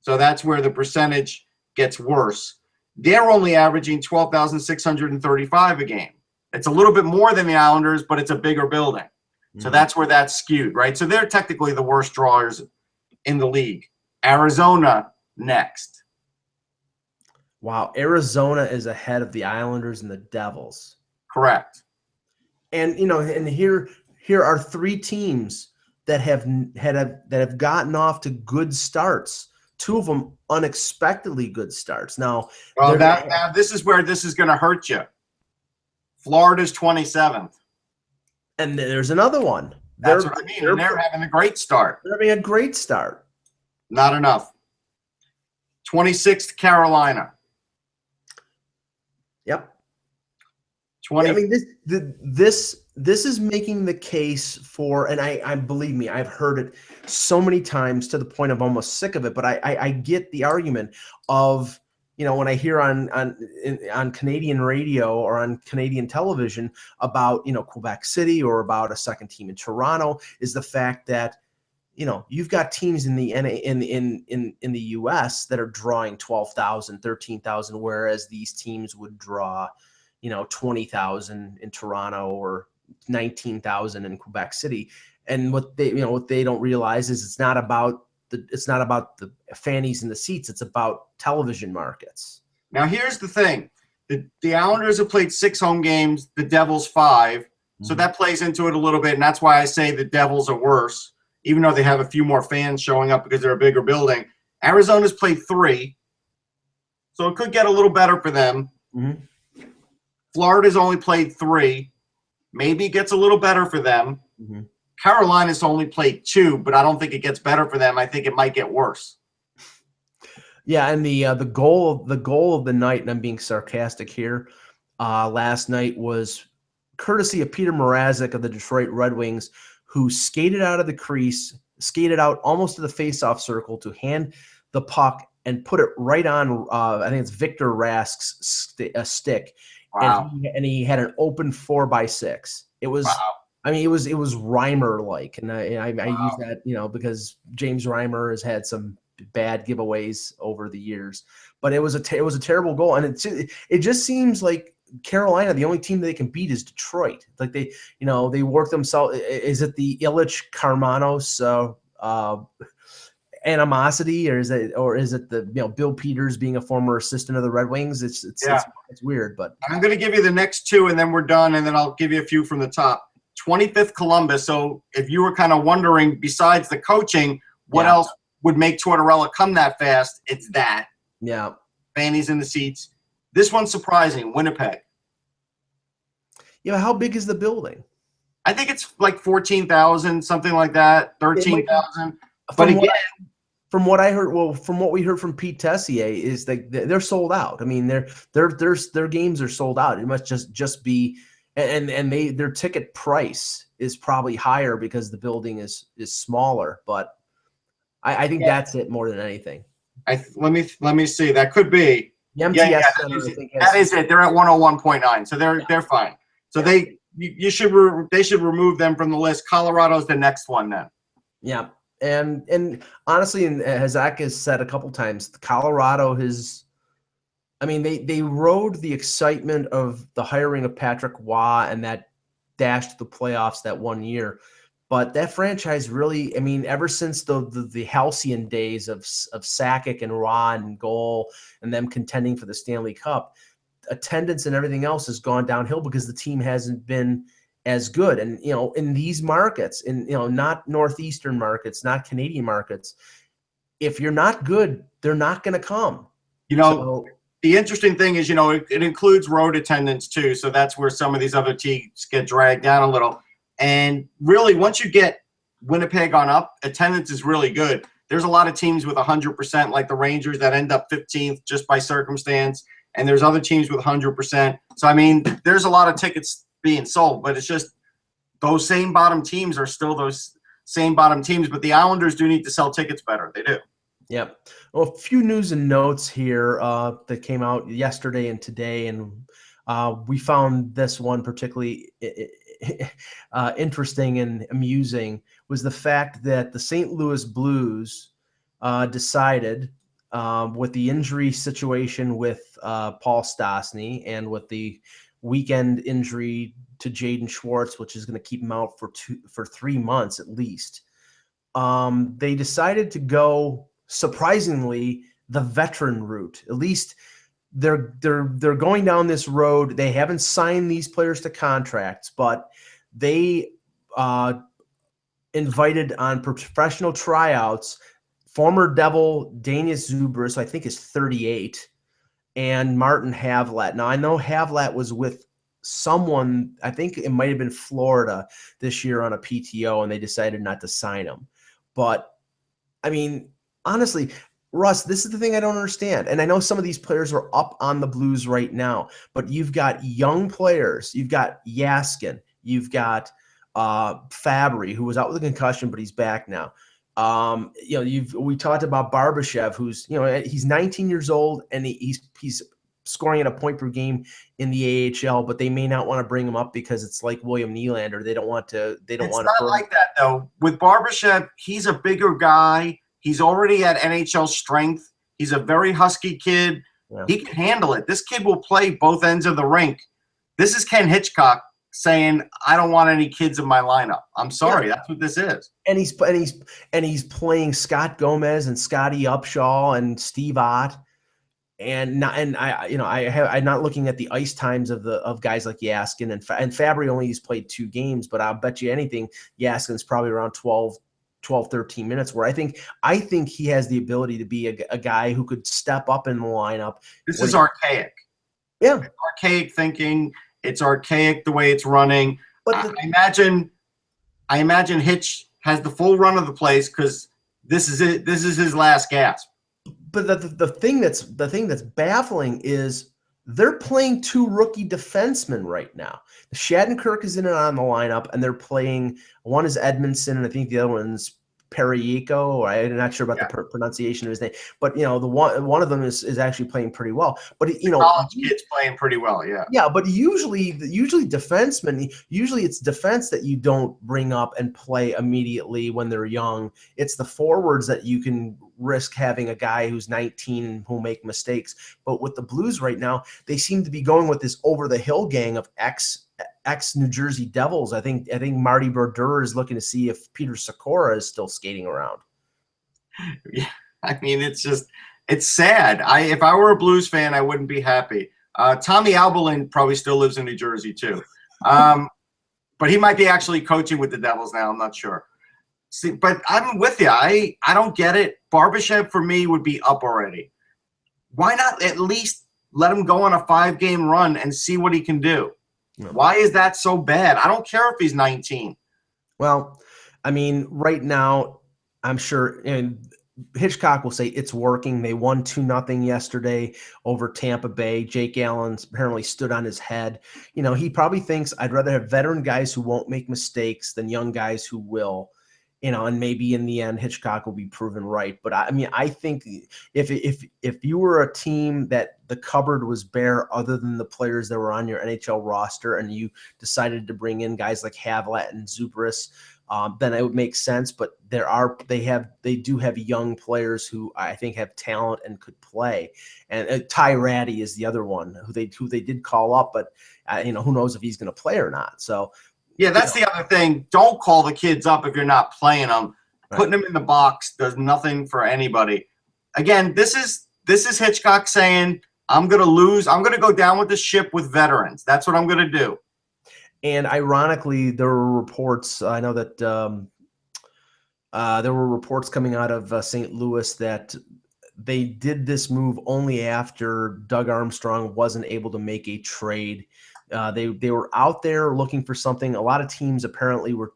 So that's where the percentage gets worse. They're only averaging 12,635 a game. It's a little bit more than the Islanders, but it's a bigger building. So that's where that's skewed, right? So they're technically the worst drawers in the league. Arizona next. Wow, Arizona is ahead of the Islanders and the Devils. Correct. And and here are 3 teams that have gotten off to good starts. 2 of them unexpectedly good starts. Now, well, now this is where this is going to hurt you. Florida's 27th. And there's another one. That's what I mean. And they're having a great start. They're having a great start. Not enough. 26th, Carolina. Yep. 20. I mean, this is making the case for, and I believe me, I've heard it so many times to the point of almost sick of it. But I get the argument of, when I hear on Canadian radio or on Canadian television about, Quebec City or about a second team in Toronto, is the fact that, you've got teams in the in the US that are drawing 12,000, 13,000, whereas these teams would draw, 20,000 in Toronto or 19,000 in Quebec City. And what they don't realize is it's not about the fannies in the seats. It's about television markets. Now, here's the thing. The Islanders have played 6 home games, the Devils 5. So that plays into it a little bit, and that's why I say the Devils are worse, even though they have a few more fans showing up because they're a bigger building. Arizona's played 3, so it could get a little better for them. Mm-hmm. Florida's only played 3. Maybe it gets a little better for them. Mm-hmm. Carolina's only played 2, but I don't think it gets better for them. I think it might get worse. Yeah, and the goal of the night, and I'm being sarcastic here, last night was courtesy of Peter Mrazek of the Detroit Red Wings, who skated out of the crease, skated out almost to the faceoff circle to hand the puck and put it right on, I think it's Victor Rask's stick. Wow. And he had an open 4x6. It was, wow. I mean, it was Reimer like, and I use that, because James Reimer has had some bad giveaways over the years, but it was a terrible goal, and it just seems like Carolina, the only team that they can beat is Detroit. Like they work themselves. Is it the Illich Karmanos animosity, or is it the Bill Peters being a former assistant of the Red Wings? It's weird. But I'm going to give you the next 2, and then we're done, and then I'll give you a few from the top. 25th, Columbus. So if you were kind of wondering, besides the coaching, what else would make Tortorella come that fast? It's that. Yeah. Fannies in the seats. This one's surprising. Winnipeg. Yeah, how big is the building? I think it's like 14,000, something like that. 13,000. But again, from what I heard, from what we heard from Pete Tessier, is that they're sold out. I mean, their games are sold out. It must just be, and their ticket price is probably higher because the building is smaller. But I think that's it more than anything. Let me see. That could be. The MTS Center, that is it. They're at 101.9, so they're fine. So they should remove them from the list. Colorado's the next one then. Yeah. And honestly, and as Zach has said a couple times, Colorado has, I mean, they rode the excitement of the hiring of Patrick Waugh and that dash to the playoffs that one year. But that franchise really, I mean, ever since the halcyon days of Sakic and Waugh and goal and them contending for the Stanley Cup, attendance and everything else has gone downhill because the team hasn't been as good. And, in these markets, not Northeastern markets, not Canadian markets, if you're not good, they're not going to come. The interesting thing is, it includes road attendance too. So that's where some of these other teams get dragged down a little. And really, once you get Winnipeg on up, attendance is really good. There's a lot of teams with 100%, like the Rangers, that end up 15th just by circumstance. And there's other teams with 100%. So, I mean, there's a lot of tickets being sold, but it's just those same bottom teams are still those same bottom teams. But the Islanders do need to sell tickets better. They do. Yep. Well, a few news and notes here that came out yesterday and today, and we found this one particularly interesting and amusing, was the fact that the St. Louis Blues decided, with the injury situation with Paul Stastny and with the weekend injury to Jaden Schwartz, which is going to keep him out for 3 months at least, they decided to go, surprisingly, the veteran route. At least they're going down this road. They haven't signed these players to contracts, but they invited on professional tryouts former Devil Danis Zubris, who I think is 38, and Martin Havlat. Now, I know Havlat was with someone, I think it might have been Florida this year on a PTO, and they decided not to sign him. But I mean, honestly, Russ, this is the thing I don't understand. And I know some of these players are up on the Blues right now, but you've got young players. You've got Yaskin. You've got Fabry, who was out with a concussion, but he's back now. We talked about Barbashev, who's, he's 19 years old, and he's scoring at a point per game in the AHL, but they may not want to bring him up because it's like William Nylander. They don't want to. It's not like that though. With Barbashev, he's a bigger guy. He's already at NHL strength. He's a very husky kid. Yeah. He can handle it. This kid will play both ends of the rink. This is Ken Hitchcock saying, "I don't want any kids in my lineup." I'm sorry, that's what this is. And he's playing Scott Gomez and Scotty Upshaw and Steve Ott. I'm not looking at the ice times of guys like Yaskin and Fabry only has played 2 games, but I'll bet you anything Yaskin's probably around 12, 13 minutes, where I think he has the ability to be a guy who could step up in the lineup. This is archaic. Yeah. It's archaic thinking. It's archaic the way it's running. But I imagine Hitch has the full run of the place because this is it. This is his last gasp. But the thing that's baffling is they're playing 2 rookie defensemen right now. Shattenkirk is in and on the lineup, and they're playing, one is Edmondson, and I think the other one's Perico. I'm not sure about the pronunciation of his name, but the one of them is actually playing pretty well. But college kid's playing pretty well, yeah. Yeah, but usually defensemen, it's defense that you don't bring up and play immediately when they're young. It's the forwards that you can risk having a guy who's 19 who'll make mistakes. But with the Blues right now, they seem to be going with this over the hill gang of ex New Jersey Devils. I think Marty Brodeur is looking to see if Peter Sikora is still skating around. Yeah, I mean, it's sad. If I were a Blues fan, I wouldn't be happy. Tommy Albelin probably still lives in New Jersey too, but he might be actually coaching with the Devils now. I'm not sure. See, but I'm with you. I don't get it. Barbashev for me would be up already. Why not at least let him go on a 5-game run and see what he can do? No. Why is that so bad? I don't care if he's 19. Well, I mean, right now, I'm sure, and Hitchcock will say it's working. They won 2-0 yesterday over Tampa Bay. Jake Allen apparently stood on his head. He probably thinks I'd rather have veteran guys who won't make mistakes than young guys who will. And maybe in the end, Hitchcock will be proven right. But I think if you were a team that the cupboard was bare other than the players that were on your NHL roster, and you decided to bring in guys like Havlat and Zubris, then it would make sense. But they do have young players who I think have talent and could play. And Ty Ratty is the other one who they did call up, but who knows if he's going to play or not. So. Yeah, that's the other thing. Don't call the kids up if you're not playing them. Right. Putting them in the box does nothing for anybody. Again, this is Hitchcock saying, I'm going to lose. I'm going to go down with the ship with veterans. That's what I'm going to do. And ironically, there were reports. I know that there were reports coming out of St. Louis that they did this move only after Doug Armstrong wasn't able to make a trade. They were out there looking for something. A lot of teams apparently were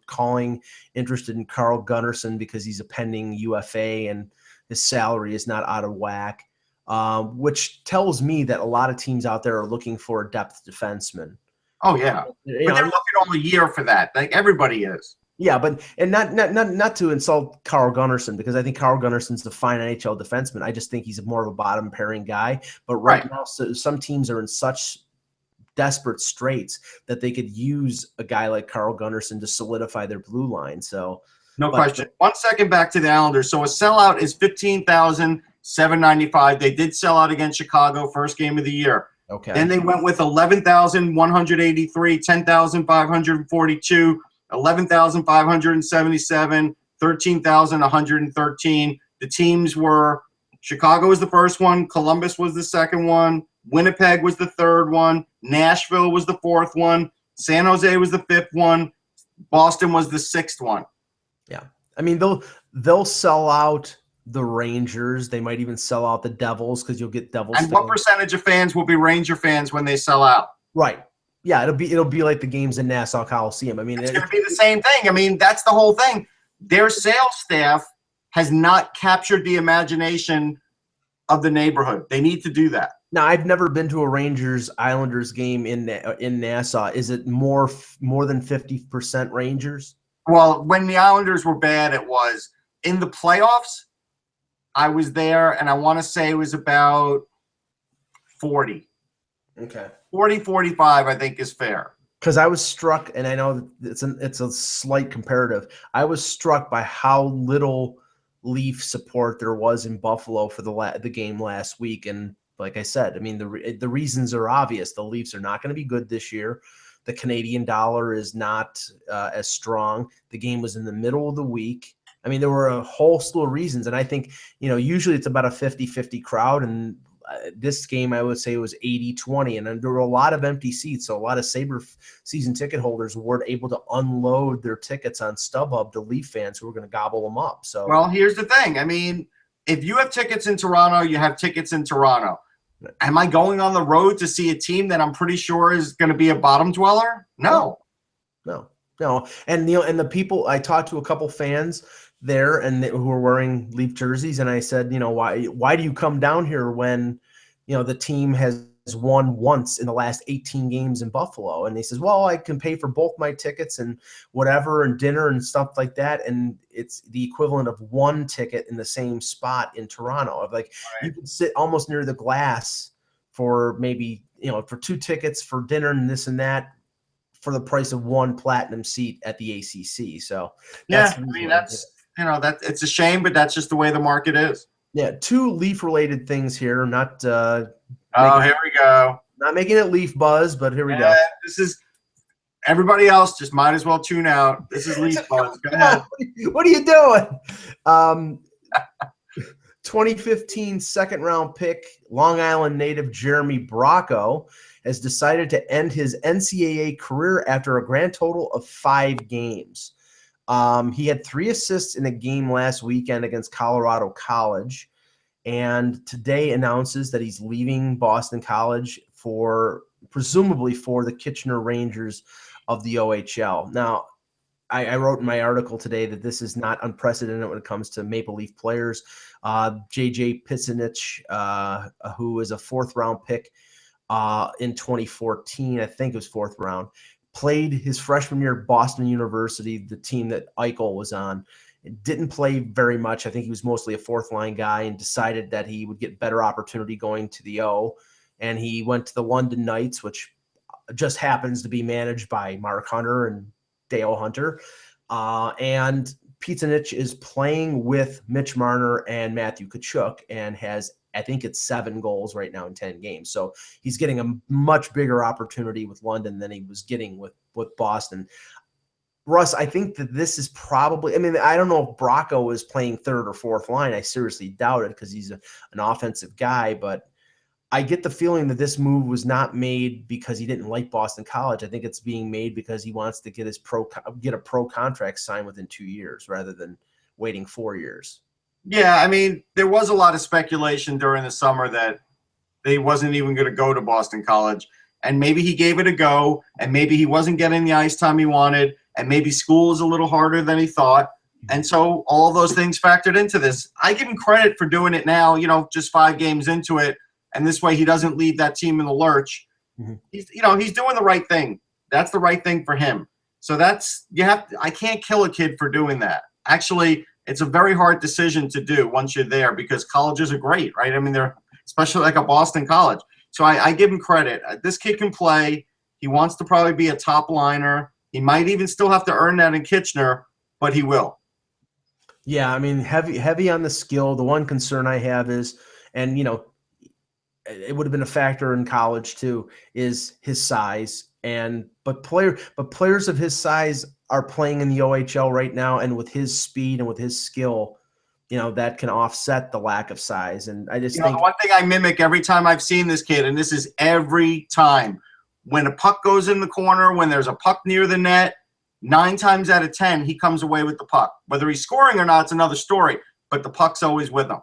interested in Carl Gunnarsson because he's a pending UFA and his salary is not out of whack, which tells me that a lot of teams out there are looking for a depth defenseman. Oh yeah, but they're looking all year for that. Like everybody is. Yeah, but not to insult Carl Gunnarsson, because I think Carl Gunnarsson's the fine NHL defenseman. I just think he's more of a bottom pairing guy. But right now, some teams are in such desperate straits that they could use a guy like Carl Gunnarsson to solidify their blue line. So no question. 1 second back to the Islanders. So a sellout is $15,795. They did sell out against Chicago first game of the year. Okay. Then they went with 11,183, 10,542, 11,577, 13,113. The teams were Chicago was the first one, Columbus was the second one, Winnipeg was the third one, Nashville was the fourth one, San Jose was the fifth one, Boston was the sixth one. Yeah. I mean, they'll sell out the Rangers. They might even sell out the Devils because you'll get Devils. And what percentage of fans will be Ranger fans when they sell out? Right. Yeah, it'll be like the games in Nassau Coliseum. I mean, it's going to be the same thing. I mean, that's the whole thing. Their sales staff has not captured the imagination of the neighborhood. They need to do that. Now, I've never been to a Rangers Islanders game in Nassau. Is it more than 50% Rangers? Well, when the Islanders were bad, it was. In the playoffs, I was there, and I want to say it was about 40. Okay. 40, 45, I think, is fair. Because I was struck, and I know it's a slight comparative. I was struck by how little Leaf support there was in Buffalo for the game last week. And like I said, I mean, the reasons are obvious. The Leafs are not going to be good this year. The Canadian dollar is not as strong. The game was in the middle of the week. I mean, there were a whole slew of reasons. And I think, usually it's about a 50-50 crowd. And this game, I would say, was 80-20. And there were a lot of empty seats. So a lot of Sabre season ticket holders weren't able to unload their tickets on StubHub to Leaf fans who were going to gobble them up. So, well, here's the thing. I mean, if you have tickets in Toronto, you have tickets in Toronto. Am I going on the road to see a team that I'm pretty sure is going to be a bottom dweller? No. And the people, I talked to a couple fans there and who were wearing Leaf jerseys, and I said, why do you come down here when the team has won once in the last 18 games in Buffalo? And he says, well, I can pay for both my tickets and whatever and dinner and stuff like that, and it's the equivalent of one ticket in the same spot in Toronto. Like, right. You can sit almost near the glass for maybe for 2 tickets for dinner and this and that for the price of one platinum seat at the ACC. So that's it's a shame, but that's just the way the market is. Yeah, 2 Leaf-related things here. Not here we go. Not making it Leaf buzz, but here we go. This is everybody else. Just might as well tune out. This is Leaf buzz. Go ahead. What are you doing? 2015 second-round pick, Long Island native Jeremy Brocco has decided to end his NCAA career after a grand total of 5 games. He had 3 assists in a game last weekend against Colorado College, and today announces that he's leaving Boston College presumably for the Kitchener Rangers of the OHL. Now, I wrote in my article today that this is not unprecedented when it comes to Maple Leaf players. JJ Pitsenich, who is a 4th-round pick in 2014, I think it was 4th round, played his freshman year at Boston University, the team that Eichel was on. Didn't play very much. I think he was mostly a 4th-line guy and decided that he would get better opportunity going to the O. And he went to the London Knights, which just happens to be managed by Mark Hunter and Dale Hunter. And Pitsenich is playing with Mitch Marner and Matthew Tkachuk and has, I think it's 7 goals right now in 10 games. So he's getting a much bigger opportunity with London than he was getting with Boston. Russ, I think that this is probably, I mean, I don't know if Brocco is playing 3rd or 4th line. I seriously doubt it because he's an offensive guy, but I get the feeling that this move was not made because he didn't like Boston College. I think it's being made because he wants to get a pro contract signed within 2 years rather than waiting 4 years. Yeah, I mean, there was a lot of speculation during the summer that he wasn't even going to go to Boston College, and maybe he gave it a go, and maybe he wasn't getting the ice time he wanted, and maybe school is a little harder than he thought, and so all of those things factored into this. I give him credit for doing it now, just 5 games into it, and this way he doesn't leave that team in the lurch. Mm-hmm. He's doing the right thing. That's the right thing for him. So I can't kill a kid for doing that. Actually, it's a very hard decision to do once you're there because colleges are great, right? I mean, they're especially like a Boston college. So I give him credit. This kid can play. He wants to probably be a top liner. He might even still have to earn that in Kitchener, but he will. Yeah, I mean, heavy on the skill. The one concern I have is, and it would have been a factor in college too, is his size. But players of his size are playing in the OHL right now, and with his speed and with his skill, that can offset the lack of size. And I just think one thing I mimic every time I've seen this kid, and this is every time, when a puck goes in the corner, when there's a puck near the net, 9 times out of 10 he comes away with the puck. Whether he's scoring or not, it's another story, but the puck's always with him.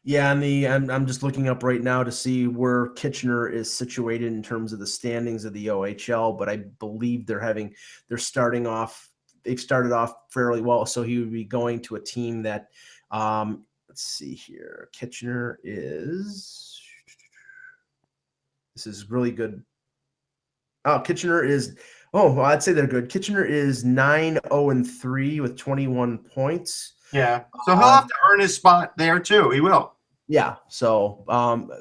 Yeah, and I'm just looking up right now to see where Kitchener is situated in terms of the standings of the OHL, but I believe they're starting off they've started off fairly well, so he would be going to a team that let's see here. Kitchener is this is really good. Oh, Kitchener is well, I'd say they're good. Kitchener is 9-0-3 with 21 points. Yeah. So he'll have to earn his spot there too. He will. Yeah, so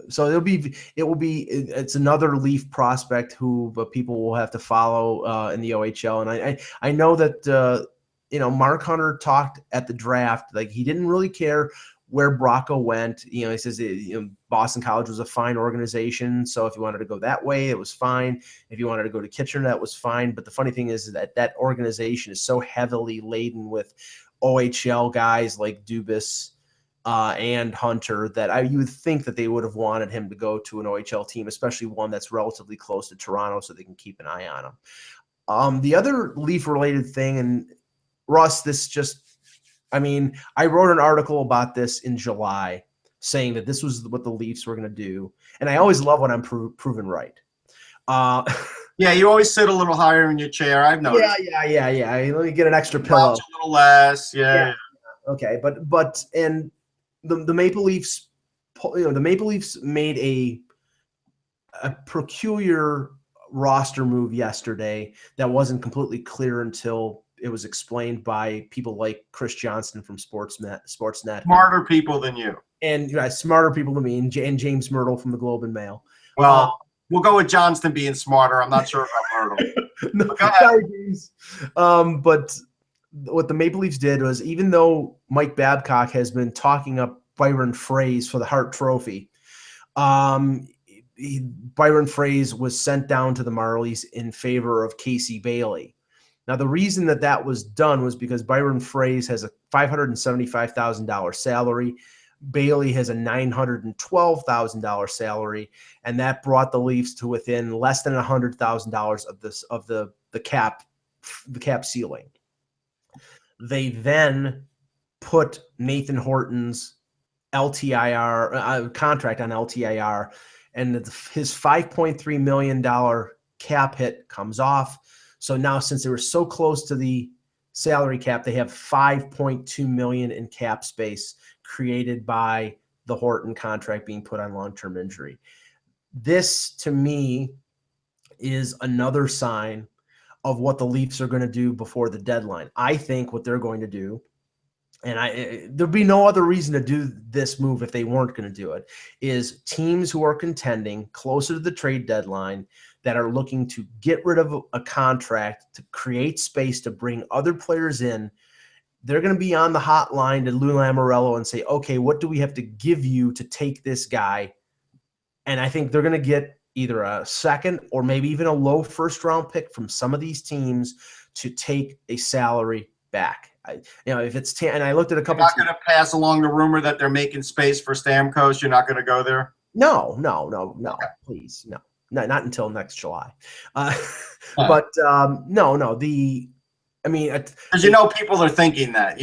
so it's another Leaf prospect who people will have to follow in the OHL, and I know that Mark Hunter talked at the draft like he didn't really care where Brocco went. He says Boston College was a fine organization, so if you wanted to go that way, it was fine. If you wanted to go to Kitchener, that was fine. But the funny thing is that organization is so heavily laden with OHL guys like Dubas and Hunter that you would think that they would have wanted him to go to an OHL team, especially one that's relatively close to Toronto, so they can keep an eye on him. The other Leaf-related thing, and Russ, I wrote an article about this in July saying that this was what the Leafs were going to do, and I always love when I'm proven right. Yeah, you always sit a little higher in your chair. I've noticed. Yeah. Let me get an extra pillow. A little less. Yeah. Okay, but the Maple Leafs, the Maple Leafs made a peculiar roster move yesterday that wasn't completely clear until it was explained by people like Chris Johnston from Sportsnet. Smarter people than you. And smarter people than me, and James Myrtle from the Globe and Mail. Well, we'll go with Johnston being smarter. I'm not sure about Myrtle. No, sorry, James. But what the Maple Leafs did was, even though Mike Babcock has been talking up Byron Froese for the Hart Trophy, Byron Froese was sent down to the Marlies in favor of Casey Bailey. Now, the reason that was done was because Byron Froese has a $575,000 salary. Bailey has a $912,000 salary, and that brought the Leafs to within less than $100,000 of the cap ceiling. They then put Nathan Horton's LTIR contract on LTIR, and his $5.3 million cap hit comes off. So now, since they were so close to the salary cap, they have $5.2 million in cap space created by the Horton contract being put on long-term injury. This, to me, is another sign of what the Leafs are going to do before the deadline. I think what they're going to do, and there'd be no other reason to do this move if they weren't going to do it, is teams who are contending closer to the trade deadline that are looking to get rid of a contract to create space to bring other players in, they're going to be on the hotline to Lou Lamoriello and say, okay, what do we have to give you to take this guy? And I think they're going to get either a second or maybe even a low first-round pick from some of these teams to take a salary back. If it's and I looked at a couple. You're not going to pass along the rumor that they're making space for Stamkos. You're not going to go there. No, okay. Please, no, not until next July. But no. Because people are thinking that.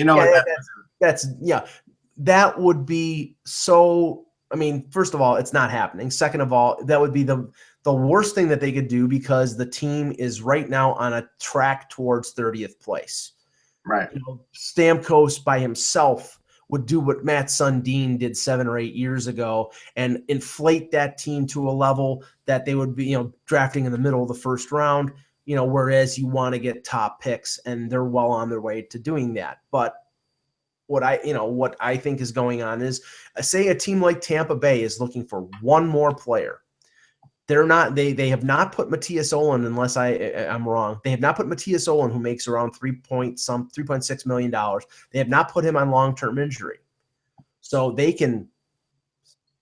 That would be so. First of all, it's not happening. Second of all, that would be the worst thing that they could do, because the team is right now on a track towards 30th place. Right. Stamkos by himself would do what Matt Sundin did 7 or 8 years ago and inflate that team to a level that they would be, drafting in the middle of the first round, whereas you want to get top picks, and they're well on their way to doing that. But what I think is going on is, say a team like Tampa Bay is looking for one more player. They have not put Matthias Olin, unless I'm wrong. They have not put Matthias Olin, who makes around $3.6 million. They have not put him on long-term injury. So they can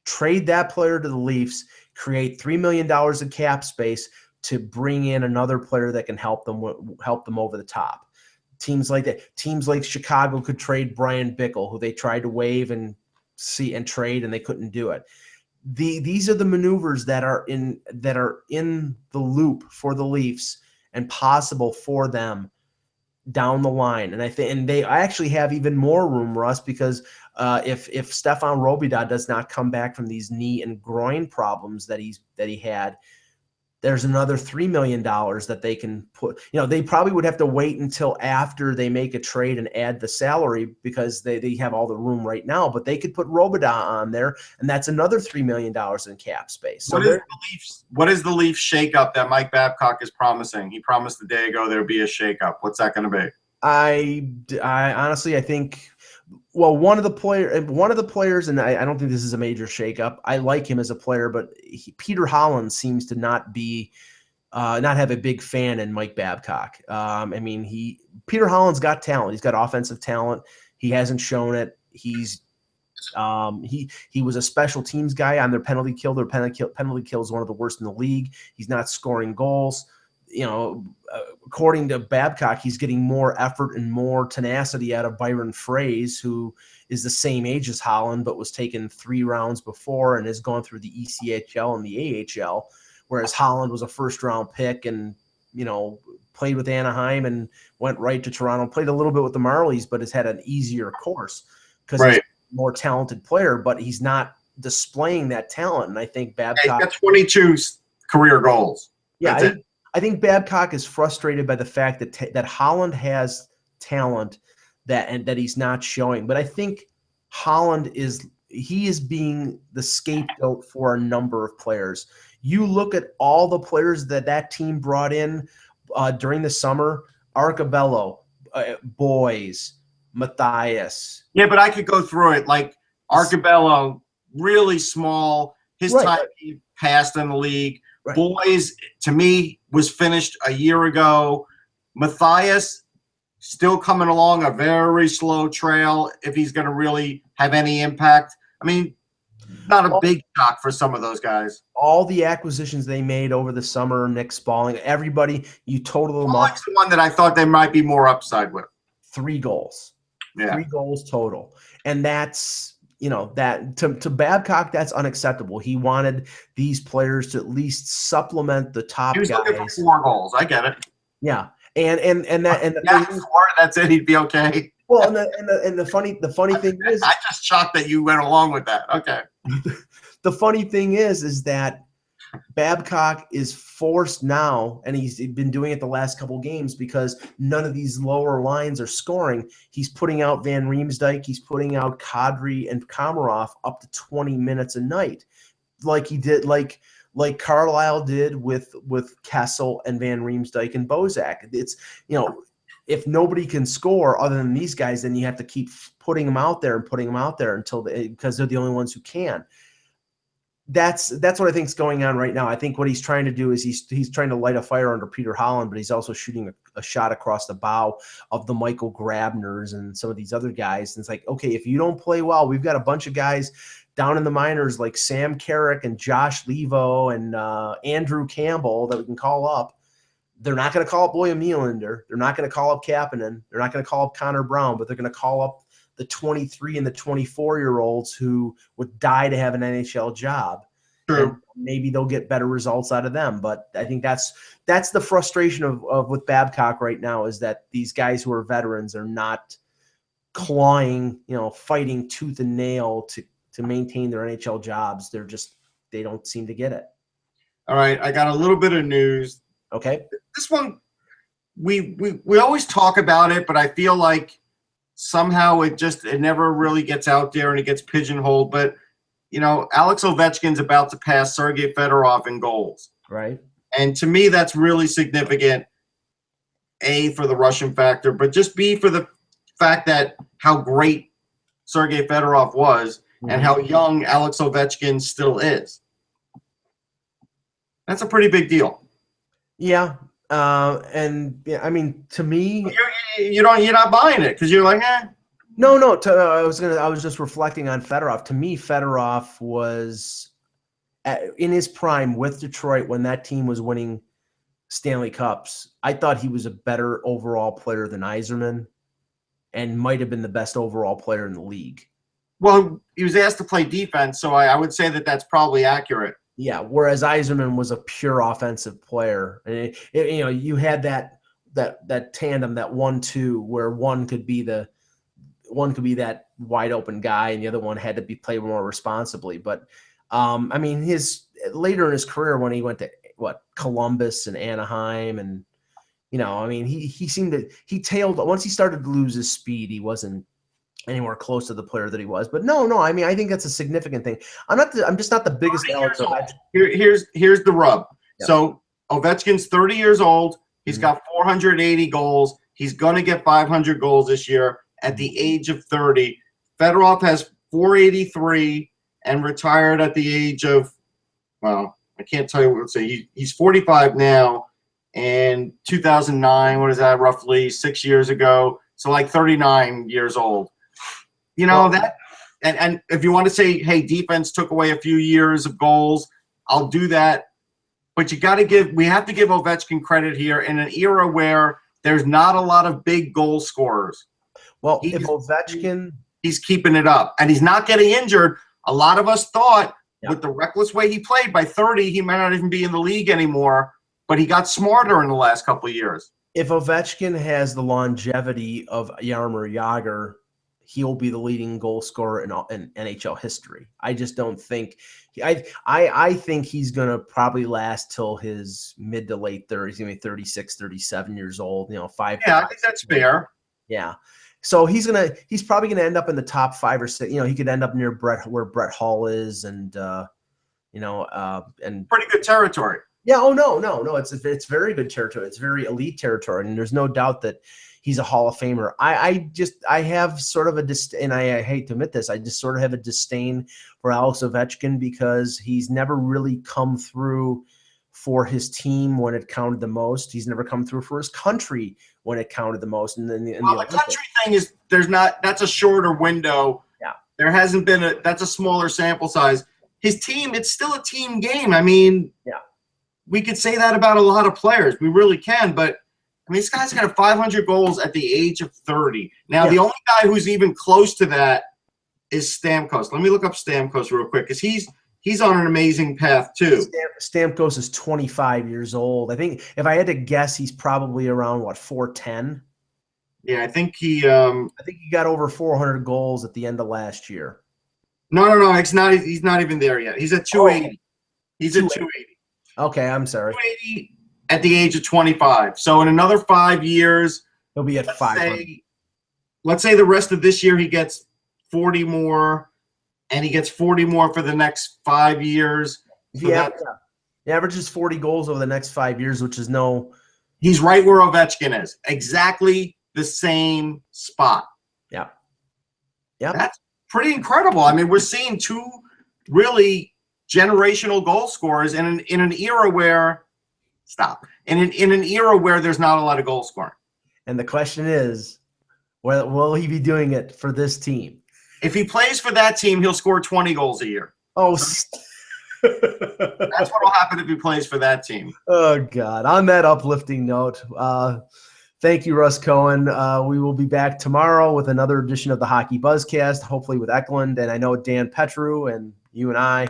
trade that player to the Leafs, create $3 million in cap space to bring in another player that can help them over the top. Teams like that, teams like Chicago could trade Brian Bickle, who they tried to waive and trade, and they couldn't do it. These are the maneuvers that are in the loop for the Leafs and possible for them down the line. And I actually have even more room, Russ, because if Stefan Robida does not come back from these knee and groin problems that he had, there's another $3 million that they can put. They probably would have to wait until after they make a trade and add the salary because they have all the room right now, but they could put Robida on there, and that's another $3 million in cap space. So what is the Leafs shakeup that Mike Babcock is promising? He promised a day ago there'd be a shakeup. What's that going to be? I honestly, I think, well, one of the players, and I don't think this is a major shakeup. I like him as a player, but Peter Holland seems to not have a big fan in Mike Babcock. Peter Holland's got talent. He's got offensive talent. He hasn't shown it. He was a special teams guy on their penalty kill. Their penalty kill is one of the worst in the league. He's not scoring goals. According to Babcock, he's getting more effort and more tenacity out of Byron Frais, who is the same age as Holland, but was taken 3 rounds before and has gone through the ECHL and the AHL, whereas Holland was a first-round pick and, played with Anaheim and went right to Toronto, played a little bit with the Marlies, but has had an easier course because he's a more talented player, but he's not displaying that talent. And I think Babcock— He's got 22 career goals. Yeah, I think Babcock is frustrated by the fact that Holland has talent that he's not showing. But I think Holland is being the scapegoat for a number of players. You look at all the players that team brought in during the summer: Arcabello, Boys, Matthias. Yeah, but I could go through it. Like Arcabello, really small. His time he passed in the league. Right. Boys, to me, was finished a year ago. Matthias, still coming along a very slow trail if he's going to really have any impact. I mean, not a big shock for some of those guys. All the acquisitions they made over the summer, Nick Spaulding, everybody, you total them up. The one that I thought they might be more upside with. 3 goals. Yeah. 3 goals total. And that's— that to Babcock, that's unacceptable. He wanted these players to at least supplement the top guys. He was looking for 4 goals. I get it. Yeah, and that's it. He'd be okay. Well, and the funny thing is, I just shocked that you went along with that. Okay. The funny thing is that Babcock is forced now, and he's been doing it the last couple games because none of these lower lines are scoring. He's putting out Van Riemsdyk, he's putting out Kadri and Komarov up to 20 minutes a night, like he did, like Carlisle did with Kessel and Van Riemsdyk and Bozak. It's if nobody can score other than these guys, then you have to keep putting them out there because they're the only ones who can. That's what I think is going on right now. I think what he's trying to do is he's trying to light a fire under Peter Holland, but he's also shooting a shot across the bow of the Michael Grabners and some of these other guys. And it's like, okay, if you don't play well, we've got a bunch of guys down in the minors like Sam Carrick and Josh Levo and Andrew Campbell that we can call up. They're not going to call up William Nylander. They're not going to call up Kapanen. They're not going to call up Connor Brown, but they're going to call up the 23 and the 24-year-olds who would die to have an NHL job. True. And maybe they'll get better results out of them. But I think that's the frustration of with Babcock right now, is that these guys who are veterans are not clawing, fighting tooth and nail to maintain their NHL jobs. They don't seem to get it. All right, I got a little bit of news. Okay. This one, we always talk about it, but I feel like somehow it never really gets out there and it gets pigeonholed. But, Alex Ovechkin's about to pass Sergei Fedorov in goals. Right. And to me, that's really significant, A, for the Russian factor, but just B, for the fact that how great Sergei Fedorov was and how young Alex Ovechkin still is. That's a pretty big deal. Yeah. And yeah, I mean, to me, you're not buying it because you're like, eh. No. I was just reflecting on Fedorov. To me, Fedorov was in his prime with Detroit when that team was winning Stanley Cups. I thought he was a better overall player than Yzerman, and might have been the best overall player in the league. Well, he was asked to play defense, so I would say that that's probably accurate. Yeah, whereas Yzerman was a pure offensive player. And you had that that tandem, that 1-2, where one could be that wide open guy and the other one had to be played more responsibly. But I mean, his later in his career when he went to Columbus and Anaheim, and I mean, he seemed he tailed once he started to lose his speed. He wasn't anywhere close to the player that he was. But no, I mean, I think that's a significant thing. I'm just not the biggest. Here's the rub. Yep. So Ovechkin's 30 years old. He's got 480 goals. He's going to get 500 goals this year at the age of 30. Fedorov has 483 and retired at the age of, well, I can't tell you what to say. He's 45 now, and 2009, what is that, roughly 6 years ago? So like 39 years old. That, and if you want to say, hey, defense took away a few years of goals, I'll do that. But we have to give Ovechkin credit here in an era where there's not a lot of big goal scorers. Well, if Ovechkin, he's keeping it up and he's not getting injured. A lot of us thought with the reckless way he played, by 30, he might not even be in the league anymore, but he got smarter in the last couple of years. If Ovechkin has the longevity of Jaromir Jagr, he'll be the leading goal scorer in NHL history. I just don't think I think he's going to probably last till his mid to late 30s. He's going to be 36, 37 years old, 5. Yeah, I think that's fair. Yeah. So he's probably going to end up in the top 5 or 6. He could end up near where Brett Hull is, and and pretty good territory. Yeah. Oh no. It's very good territory. It's very elite territory, and there's no doubt that he's a Hall of Famer. I have sort of and I hate to admit this, I just sort of have a disdain for Alex Ovechkin because he's never really come through for his team when it counted the most. He's never come through for his country when it counted the most. And then the country thing is that's a shorter window. Yeah. There hasn't been that's a smaller sample size. His team, it's still a team game. I mean, yeah, we could say that about a lot of players. We really can, but I mean, this guy's got 500 goals at the age of 30. Now, The only guy who's even close to that is Stamkos. Let me look up Stamkos real quick because he's on an amazing path too. Stamkos is 25 years old. I think if I had to guess, he's probably around 410. Yeah, I think he got over 400 goals at the end of last year. No, it's not. He's not even there yet. He's at 280. He's at 280. Okay, I'm sorry. 280 at the age of 25. So in another 5 years, he'll be at 500. Let's say the rest of this year he gets 40 more, and he gets 40 more for the next 5 years. So he averages 40 goals over the next 5 years, which is he's right where Ovechkin is. Exactly the same spot. Yeah. That's pretty incredible. I mean, we're seeing two really generational goal scorers in an era where in an era where there's not a lot of goal scoring. And the question is, will he be doing it for this team? If he plays for that team, he'll score 20 goals a year. Oh, that's what will happen if he plays for that team. Oh, God. On that uplifting note, thank you, Russ Cohen. We will be back tomorrow with another edition of the Hockey Buzzcast, hopefully with Eklund, and I know Dan Petru and you and I.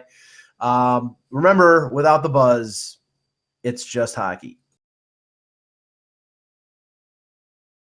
Remember, without the buzz, it's just hockey.